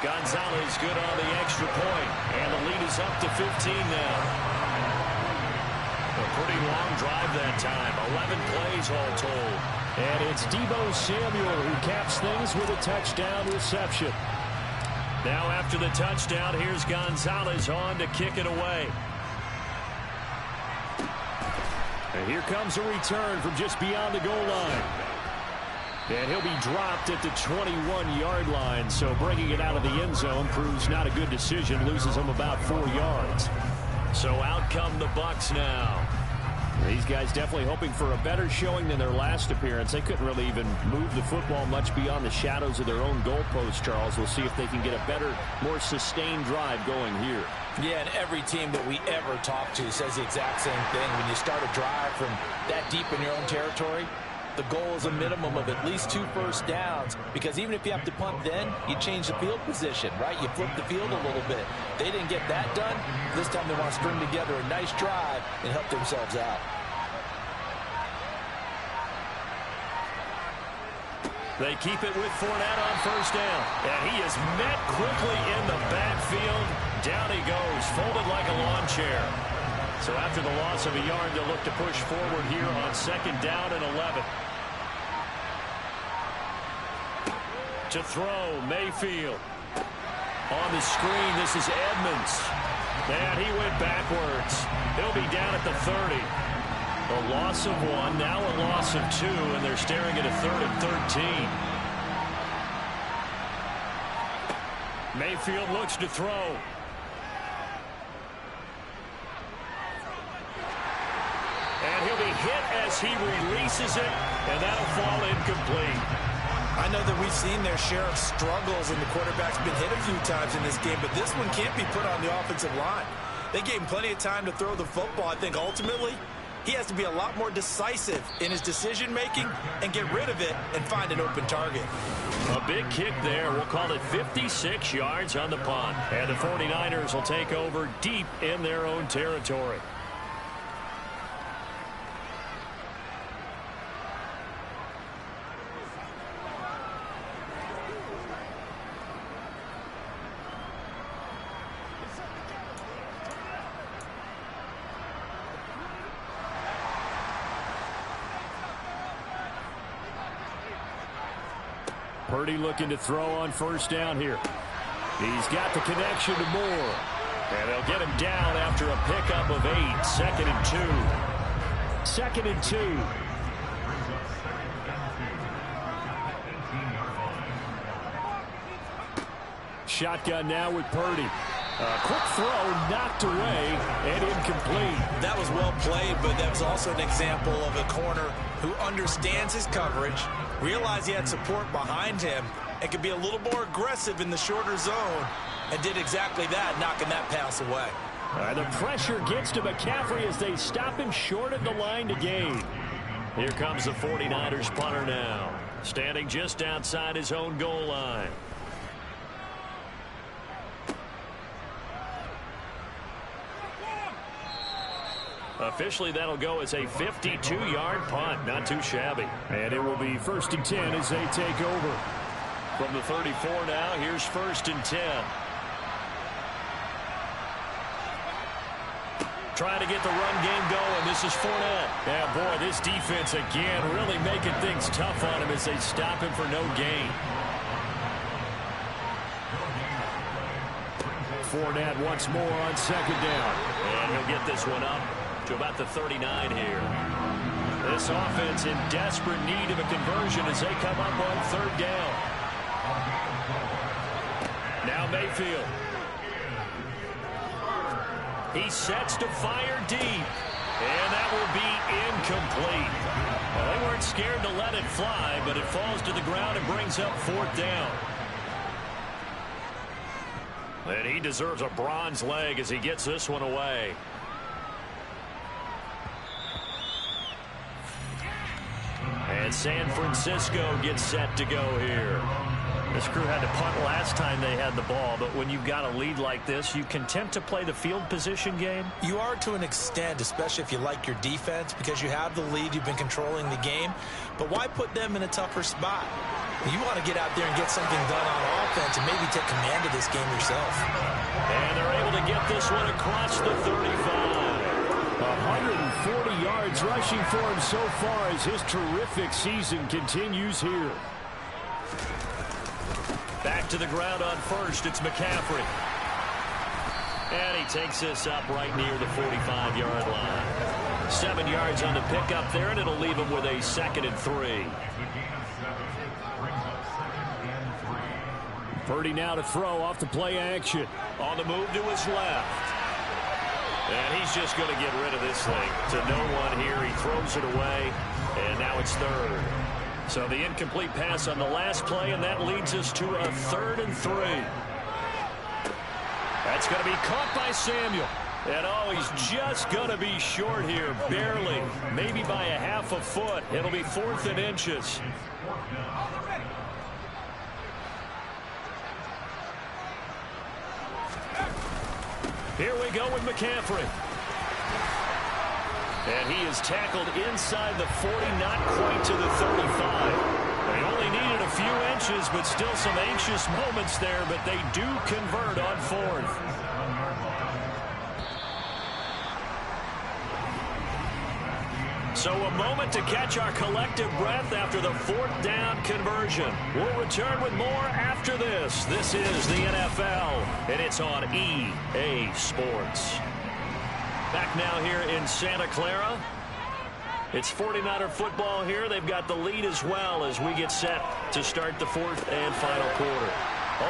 Speaker 2: Gonzalez good on the extra point. And the lead is up to 15 now. A pretty long drive that time. 11 plays all told.
Speaker 4: And it's Deebo Samuel who caps things with a touchdown reception.
Speaker 2: Now after the touchdown, here's Gonzalez on to kick it away.
Speaker 4: And here comes a return from just beyond the goal line. And he'll be dropped at the 21-yard line, so bringing it out of the end zone proves not a good decision, loses him about 4 yards.
Speaker 2: So out come the Bucs now.
Speaker 4: These guys definitely hoping for a better showing than their last appearance. They couldn't really even move the football much beyond the shadows of their own goalpost, Charles. We'll see if they can get a better, more sustained drive going here.
Speaker 3: Yeah, and every team that we ever talk to says the exact same thing. When you start a drive from that deep in your own territory, the goal is a minimum of at least 2 first downs, because even if you have to punt then, you change the field position, right? You flip the field a little bit. They didn't get that done. This time they want to string together a nice drive and help themselves out.
Speaker 4: They keep it with Fournette on first down. And he is met quickly in the backfield. Down he goes, folded like a lawn chair. So after the loss of a yard, they'll look to push forward here on 2nd down and 11. To throw, Mayfield. On the screen, this is Edmonds. And he went backwards. He'll be down at the 30. A loss of 1, now a loss of 2, and they're staring at a 3rd and 13. Mayfield looks to throw. And he'll be hit as he releases it, and that'll fall incomplete.
Speaker 3: I know that we've seen their share of struggles, and the quarterback's been hit a few times in this game, but this one can't be put on the offensive line. They gave him plenty of time to throw the football. I think ultimately he has to be a lot more decisive in his decision-making and get rid of it and find an open target.
Speaker 4: A big kick there. We'll call it 56 yards on the punt. And the 49ers will take over deep in their own territory. Purdy looking to throw on first down here. He's got the connection to Moore. And they'll get him down after a pickup of 8. 2nd and 2. 2nd and 2. Shotgun now with Purdy. A quick throw knocked away and incomplete.
Speaker 3: That was well played, but that was also an example of a corner who understands his coverage, realized he had support behind him, and could be a little more aggressive in the shorter zone, and did exactly that, knocking that pass away.
Speaker 4: The pressure gets to McCaffrey as they stop him short of the line to gain. Here comes the 49ers punter now, standing just outside his own goal line. Officially, that'll go as a 52-yard punt. Not too shabby. And it will be 1st and 10 as they take over. From the 34 now, here's 1st and 10. Trying to get the run game going. This is Fournette. Yeah, boy, this defense again really making things tough on him as they stop him for no gain. Fournette once more on 2nd down. And he'll get this one up to about the 39 here. This offense in desperate need of a conversion as they come up on 3rd down. Now Mayfield. He sets to fire deep. And that will be incomplete. Well, they weren't scared to let it fly, but it falls to the ground and brings up 4th down. And he deserves a bronze leg as he gets this one away. And San Francisco gets set to go here. This crew had to punt last time they had the ball, but when you've got a lead like this, you content to play the field position game?
Speaker 3: You are to an extent, especially if you like your defense, because you have the lead, you've been controlling the game. But why put them in a tougher spot? You want to get out there and get something done on offense and maybe take command of this game yourself.
Speaker 4: And they're able to get this one across the 35. 140 yards rushing for him so far as his terrific season continues here. Back to the ground on first. It's McCaffrey. And he takes this up right near the 45-yard line. 7 yards on the pickup there, and it'll leave him with a 2nd and 3. Purdy now to throw off the play action. On the move to his left.
Speaker 2: And he's just going to get rid of this thing to no one here. He throws it away, and now it's third. So the incomplete pass on the last play, and that leads us to a 3rd and 3. That's going to be caught by Samuel. And oh, he's just going to be short here, barely, maybe by a half a foot. It'll be 4th and inches. Here we go with McCaffrey. And he is tackled inside the 40, not quite to the 35. They only needed a few inches, but still some anxious moments there, but they do convert on 4th. So a moment to catch our collective breath after the 4th down conversion. We'll return with more after this. This is the NFL, and it's on EA Sports. Back now here in Santa Clara. It's 49er football here. They've got the lead as well as we get set to start the 4th and final quarter.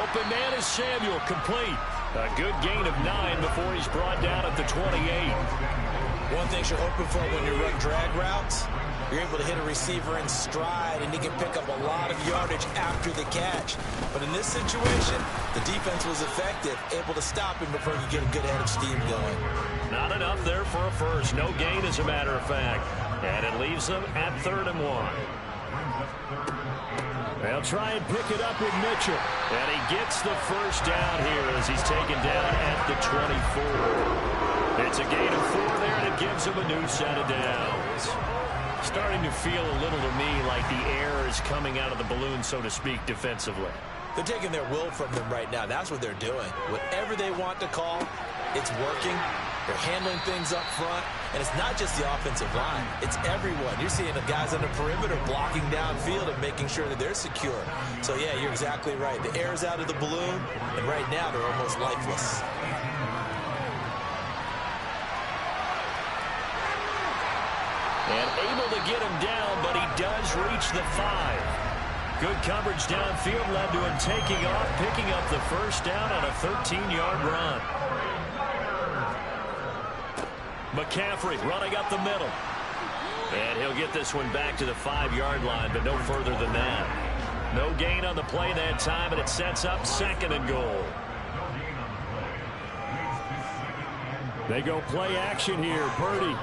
Speaker 2: Open man is Samuel, complete. A good gain of 9 before he's brought down at the 28.
Speaker 3: One thing you're hoping for when you run drag routes, you're able to hit a receiver in stride, and he can pick up a lot of yardage after the catch. But in this situation, the defense was effective, able to stop him before he could get a good head of steam going.
Speaker 2: Not enough there for a first. No gain, as a matter of fact. And it leaves them at 3rd and 1. They'll try and pick it up with Mitchell. And he gets the first down here as he's taken down at the 24. It's a gain of 4 there, and it gives him a new set of downs. Starting to feel a little to me like the air is coming out of the balloon, so to speak, defensively.
Speaker 3: They're taking their will from them right now. That's what they're doing. Whatever they want to call, it's working. They're handling things up front. And it's not just the offensive line. It's everyone. You're seeing the guys on the perimeter blocking downfield and making sure that they're secure. So, yeah, you're exactly right. The air is out of the balloon, and right now they're almost lifeless.
Speaker 2: And able to get him down, but he does reach the 5. Good coverage downfield led to him taking off, picking up the first down on a 13-yard run. McCaffrey running up the middle. And he'll get this one back to the 5-yard line, but no further than that. No gain on the play that time, and it sets up 2nd and goal. They go play action here. Purdy.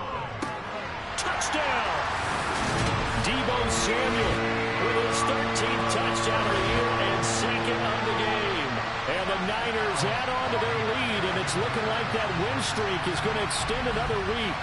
Speaker 2: Touchdown! Deebo Samuel with his 13th touchdown of the year and 2nd of the game. And the Niners add on to their lead, and it's looking like that win streak is going to extend another week.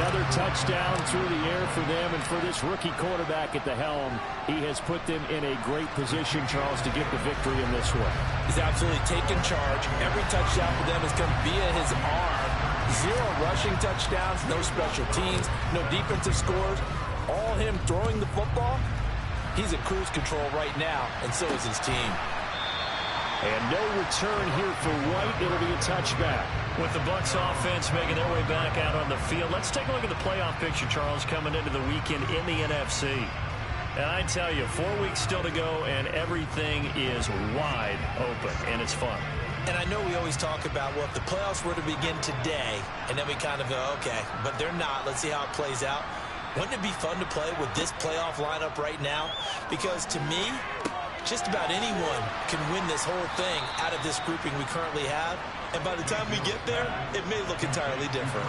Speaker 2: Another touchdown through the air for them, and for this rookie quarterback at the helm, he has put them in a great position, Charles, to get the victory in this one.
Speaker 3: He's absolutely taken charge. Every touchdown for them has come via his arm. 0 rushing touchdowns, no special teams, no defensive scores. All him throwing the football. He's at cruise control right now, and so is his team.
Speaker 2: And no return here for White. It'll be a touchback. With the Bucs offense making their way back out on the field, let's take a look at the playoff picture, Charles, coming into the weekend in the NFC. And I tell you, 4 weeks still to go, and everything is wide open, and it's fun.
Speaker 3: And I know we always talk about, well, if the playoffs were to begin today, and then we kind of go, okay, but they're not. Let's see how it plays out. Wouldn't it be fun to play with this playoff lineup right now? Because to me, just about anyone can win this whole thing out of this grouping we currently have. And by the time we get there, it may look entirely different.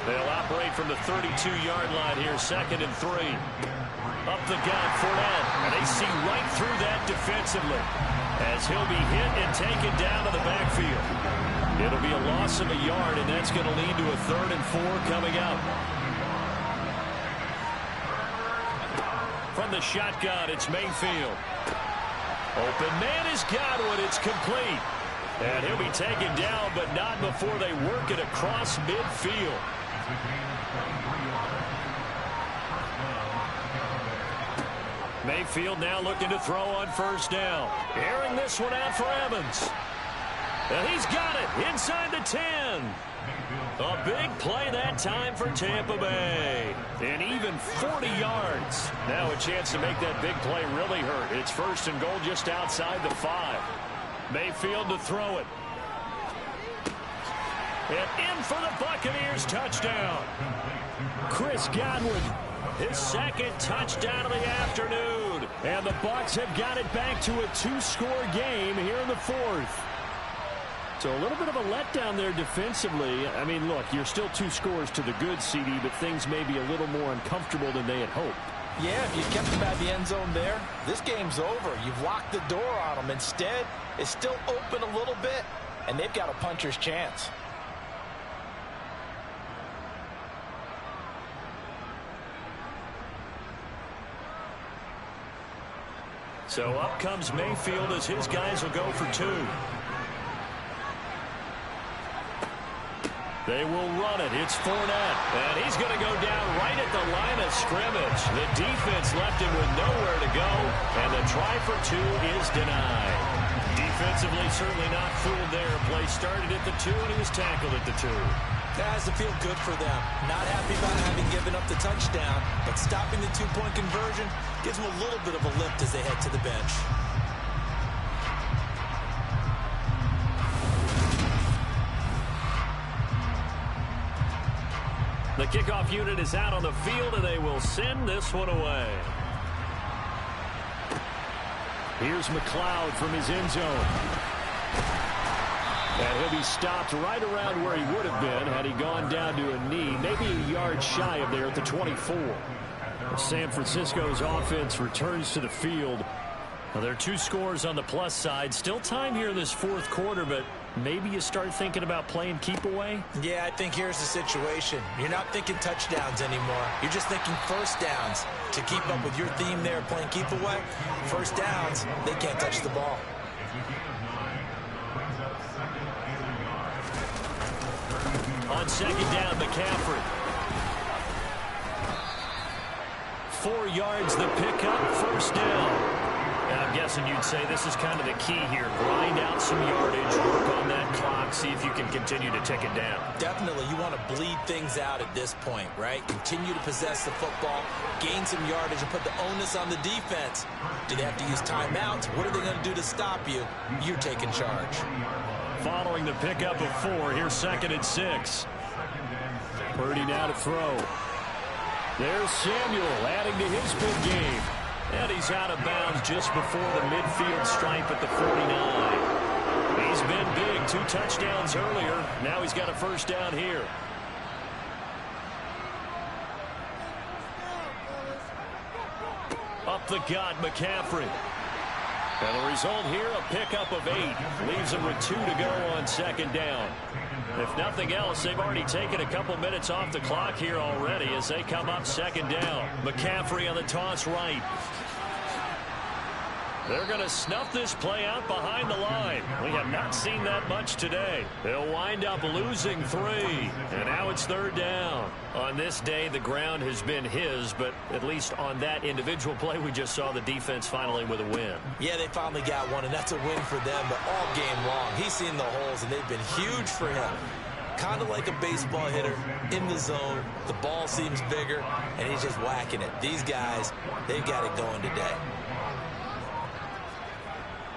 Speaker 2: They'll operate from the 32-yard line here, 2nd and 3. Up the gut, Fournette, and they see right through that defensively as he'll be hit and taken down to the backfield. It'll be a loss of a yard, and that's going to lead to a 3rd and 4 coming up. From the shotgun, it's Mayfield. Open man is Godwin. It's complete. And he'll be taken down, but not before they work it across midfield. Mayfield now looking to throw on first down. Airing this one out for Evans. And he's got it inside the 10. A big play that time for Tampa Bay. And even 40 yards. Now a chance to make that big play really hurt. It's 1st and goal just outside the 5. Mayfield to throw it. And in for the Buccaneers touchdown. Chris Godwin, his second touchdown of the afternoon. And the Bucs have got it back to a 2-score game here in the fourth. So a little bit of a letdown there defensively. I mean, look, you're still 2 scores to the good, CD, but things may be a little more uncomfortable than they had hoped.
Speaker 3: Yeah, if you kept them at the end zone there, this game's over. You've locked the door on them. Instead, it's still open a little bit, and they've got a puncher's chance.
Speaker 2: So up comes Mayfield as his guys will go for 2. They will run it. It's Fournette. And he's going to go down right at the line of scrimmage. The defense left him with nowhere to go. And the try for 2 is denied. Defensively, certainly not fooled there. Play started at the 2, and he was tackled at the 2.
Speaker 3: That has to feel good for them. Not happy about having given up the touchdown, but stopping the 2-point conversion gives them a little bit of a lift as they head to the bench.
Speaker 2: The kickoff unit is out on the field, and they will send this one away. Here's McLeod from his end zone. And he'll be stopped right around where he would have been had he gone down to a knee, maybe a yard shy of there at the 24. San Francisco's offense returns to the field. Well, there are 2 scores on the plus side. Still time here in this fourth quarter, but maybe you start thinking about playing keep away?
Speaker 3: Yeah, I think here's the situation. You're not thinking touchdowns anymore. You're just thinking first downs. To keep up with your theme there, playing keep away, first downs, they can't touch the ball.
Speaker 2: On second down, McCaffrey. 4 yards the pickup, first down. Now, I'm guessing you'd say this is kind of the key here. Grind out some yardage, work on that clock, see if you can continue to tick it down.
Speaker 3: Definitely, you want to bleed things out at this point, right? Continue to possess the football, gain some yardage, and put the onus on the defense. Do they have to use timeouts? What are they going to do to stop you? You're taking charge.
Speaker 2: Following the pickup of 4, here's second and 6. Purdy now to throw. There's Samuel adding to his big game. And he's out of bounds just before the midfield stripe at the 49. He's been big. 2 touchdowns earlier. Now he's got a first down here. Up the gut, McCaffrey. And the result here, a pickup of 8. Leaves him with 2 to go on second down. If nothing else, they've already taken a couple minutes off the clock here already as they come up second down. McCaffrey on the toss right. They're going to snuff this play out behind the line. We have not seen that much today. They'll wind up losing 3. And now it's third down. On this day, the ground has been his, but at least on that individual play, we just saw the defense finally with a win.
Speaker 3: Yeah, they finally got one, and that's a win for them. But all game long, he's seen the holes, and they've been huge for him. Kind of like a baseball hitter in the zone. The ball seems bigger, and he's just whacking it. These guys, they've got it going today.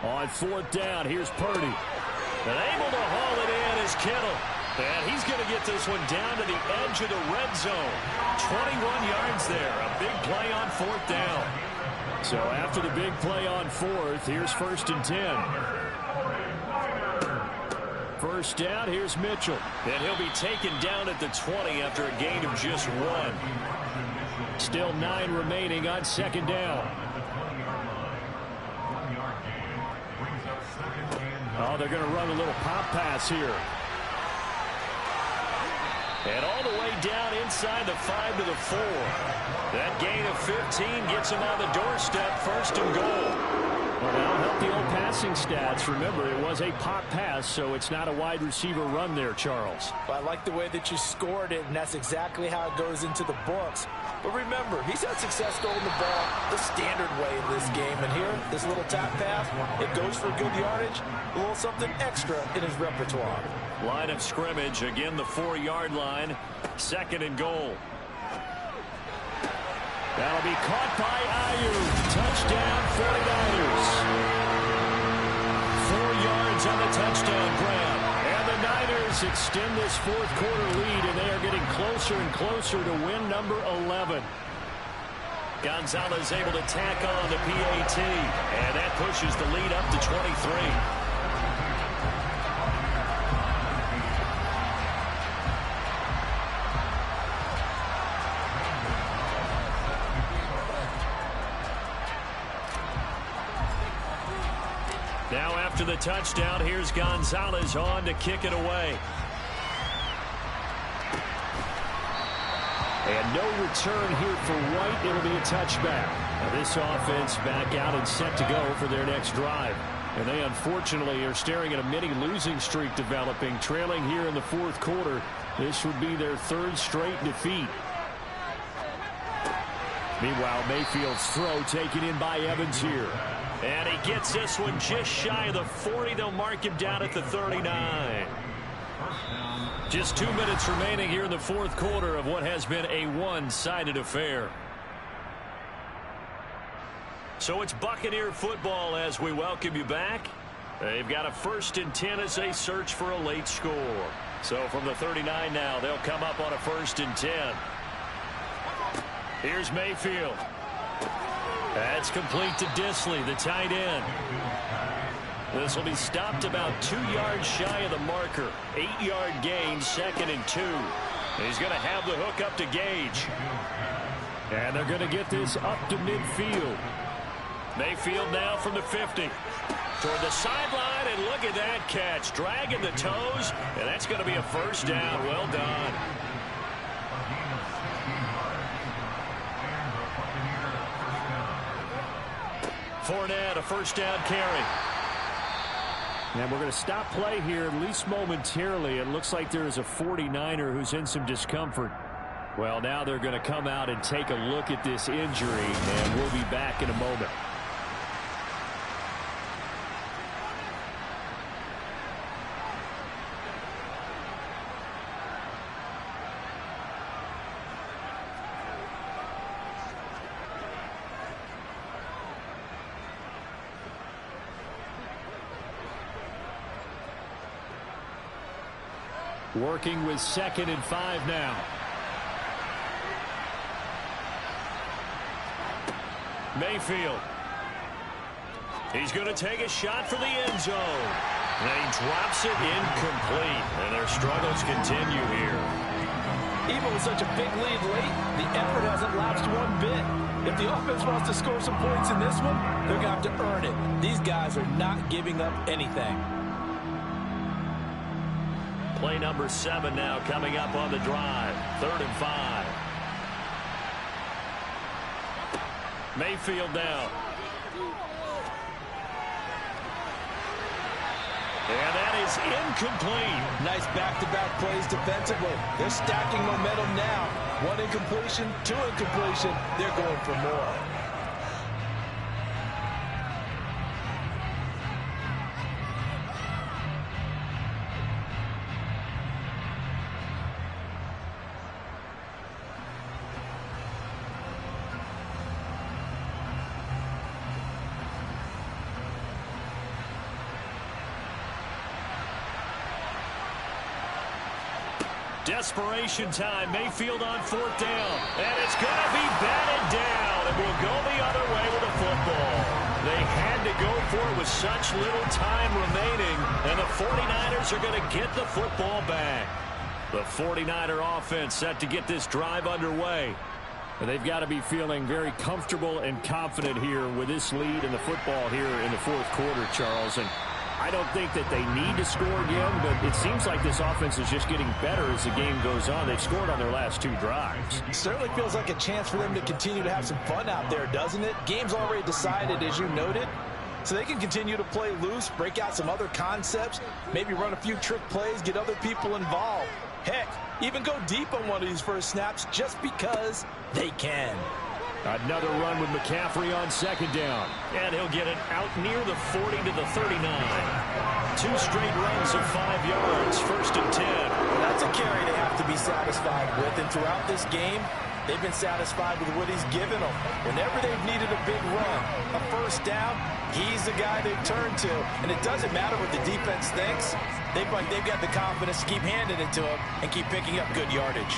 Speaker 2: On fourth down, here's Purdy. And able to haul it in is Kittle. And he's going to get this one down to the edge of the red zone. 21 yards there. A big play on fourth down. So after the big play on fourth, here's first and 10. First down, here's Mitchell. And he'll be taken down at the 20 after a gain of just 1. Still 9 remaining on second down. Oh, they're going to run a little pop pass here. And all the way down inside the 5 to the 4. That gain of 15 gets him on the doorstep, first and goal. Well, that'll help the old passing stats. Remember, it was a pop pass, so it's not a wide receiver run there, Charles.
Speaker 3: Well, I like the way that you scored it, and that's exactly how it goes into the books. But remember, he's had success throwing the ball the standard way in this game. And here, this little tap pass, it goes for good yardage, a little something extra in his repertoire.
Speaker 2: Line of scrimmage, again the 4-yard line, second and goal. That'll be caught by Ayuk. Touchdown, 49ers. 4 yards on the touchdown grab. And the Niners Bucs extend this fourth quarter lead, and they are getting closer and closer to win number 11.
Speaker 4: Gonzalez able to tack on the PAT, and that pushes the lead up to 23. Now after the touchdown, here's Gonzalez on to kick it away.
Speaker 2: And no return here for White. It'll be a touchback. Now this offense back out and set to go for their next drive. And they unfortunately are staring at a mini losing streak developing, trailing here in the fourth quarter. This would be their third straight defeat. Meanwhile, Mayfield's throw taken in by Evans here.
Speaker 4: And he gets this one just shy of the 40. They'll mark him down at the 39. Just 2 minutes remaining here in the fourth quarter of what has been a one-sided affair. So it's Buccaneer football as we welcome you back. They've got a 1st and 10 as they search for a late score. So from the 39 now, they'll come up on a 1st and 10. Here's Mayfield. That's complete to Disley, the tight end. This will be stopped about 2 yards shy of the marker. 8-yard gain, 2nd and 2. He's going to have the hook up to Gage.
Speaker 2: And they're going to get this up to midfield.
Speaker 4: Mayfield now from the 50. Toward the sideline, and look at that catch. Dragging the toes, and that's going to be a 1st down. Well done. Fournette, a 1st down carry.
Speaker 2: And we're going to stop play here, at least momentarily. It looks like there is a 49er who's in some discomfort. Well, now they're going to come out and take a look at this injury, and we'll be back in a moment. Working with 2nd and 5 now.
Speaker 4: Mayfield. He's going to take a shot for the end zone. And he drops it incomplete. And their struggles continue here.
Speaker 3: Even with such a big lead late, the effort hasn't lapsed one bit. If the offense wants to score some points in this one, they're going to have to earn it. These guys are not giving up anything.
Speaker 4: Play number 7 now coming up on the drive. 3rd and 5. Mayfield now. And that is incomplete.
Speaker 3: Nice back-to-back plays defensively. They're stacking momentum now. 1 incompletion, 2 incompletion. They're going for more.
Speaker 4: Desperation time. Mayfield on 4th down. And it's going to be batted down. And will go the other way with the football. They had to go for it with such little time remaining. And the 49ers are going to get the football back. The 49er offense set to get this drive underway.
Speaker 2: And they've got to be feeling very comfortable and confident here with this lead in the football here in the fourth quarter, Charles. And I don't think that they need to score again, but it seems like this offense is just getting better as the game goes on. They've scored on their last 2 drives.
Speaker 3: It certainly feels like a chance for them to continue to have some fun out there, doesn't it? Game's already decided, as you noted. So they can continue to play loose, break out some other concepts, maybe run a few trick plays, get other people involved. Heck, even go deep on one of these first snaps just because they can.
Speaker 2: Another run with McCaffrey on 2nd down.
Speaker 4: And he'll get it out near the 40 to the 39. 2 straight runs of 5 yards, 1st and 10.
Speaker 3: Well, that's a carry they have to be satisfied with. And throughout this game, they've been satisfied with what he's given them. Whenever they've needed a big run, a 1st down, He's the guy they turn to, and it doesn't matter what the defense thinks. They've got the confidence to keep handing it to him and keep picking up good yardage.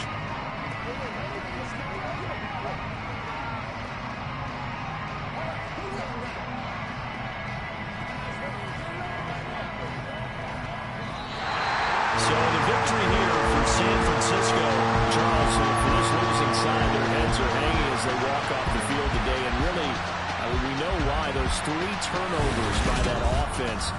Speaker 2: So the victory here for San Francisco. Charles, for this losing side, their heads are hanging as they walk off the field today. And really, we know why. Those 3 turnovers by that offense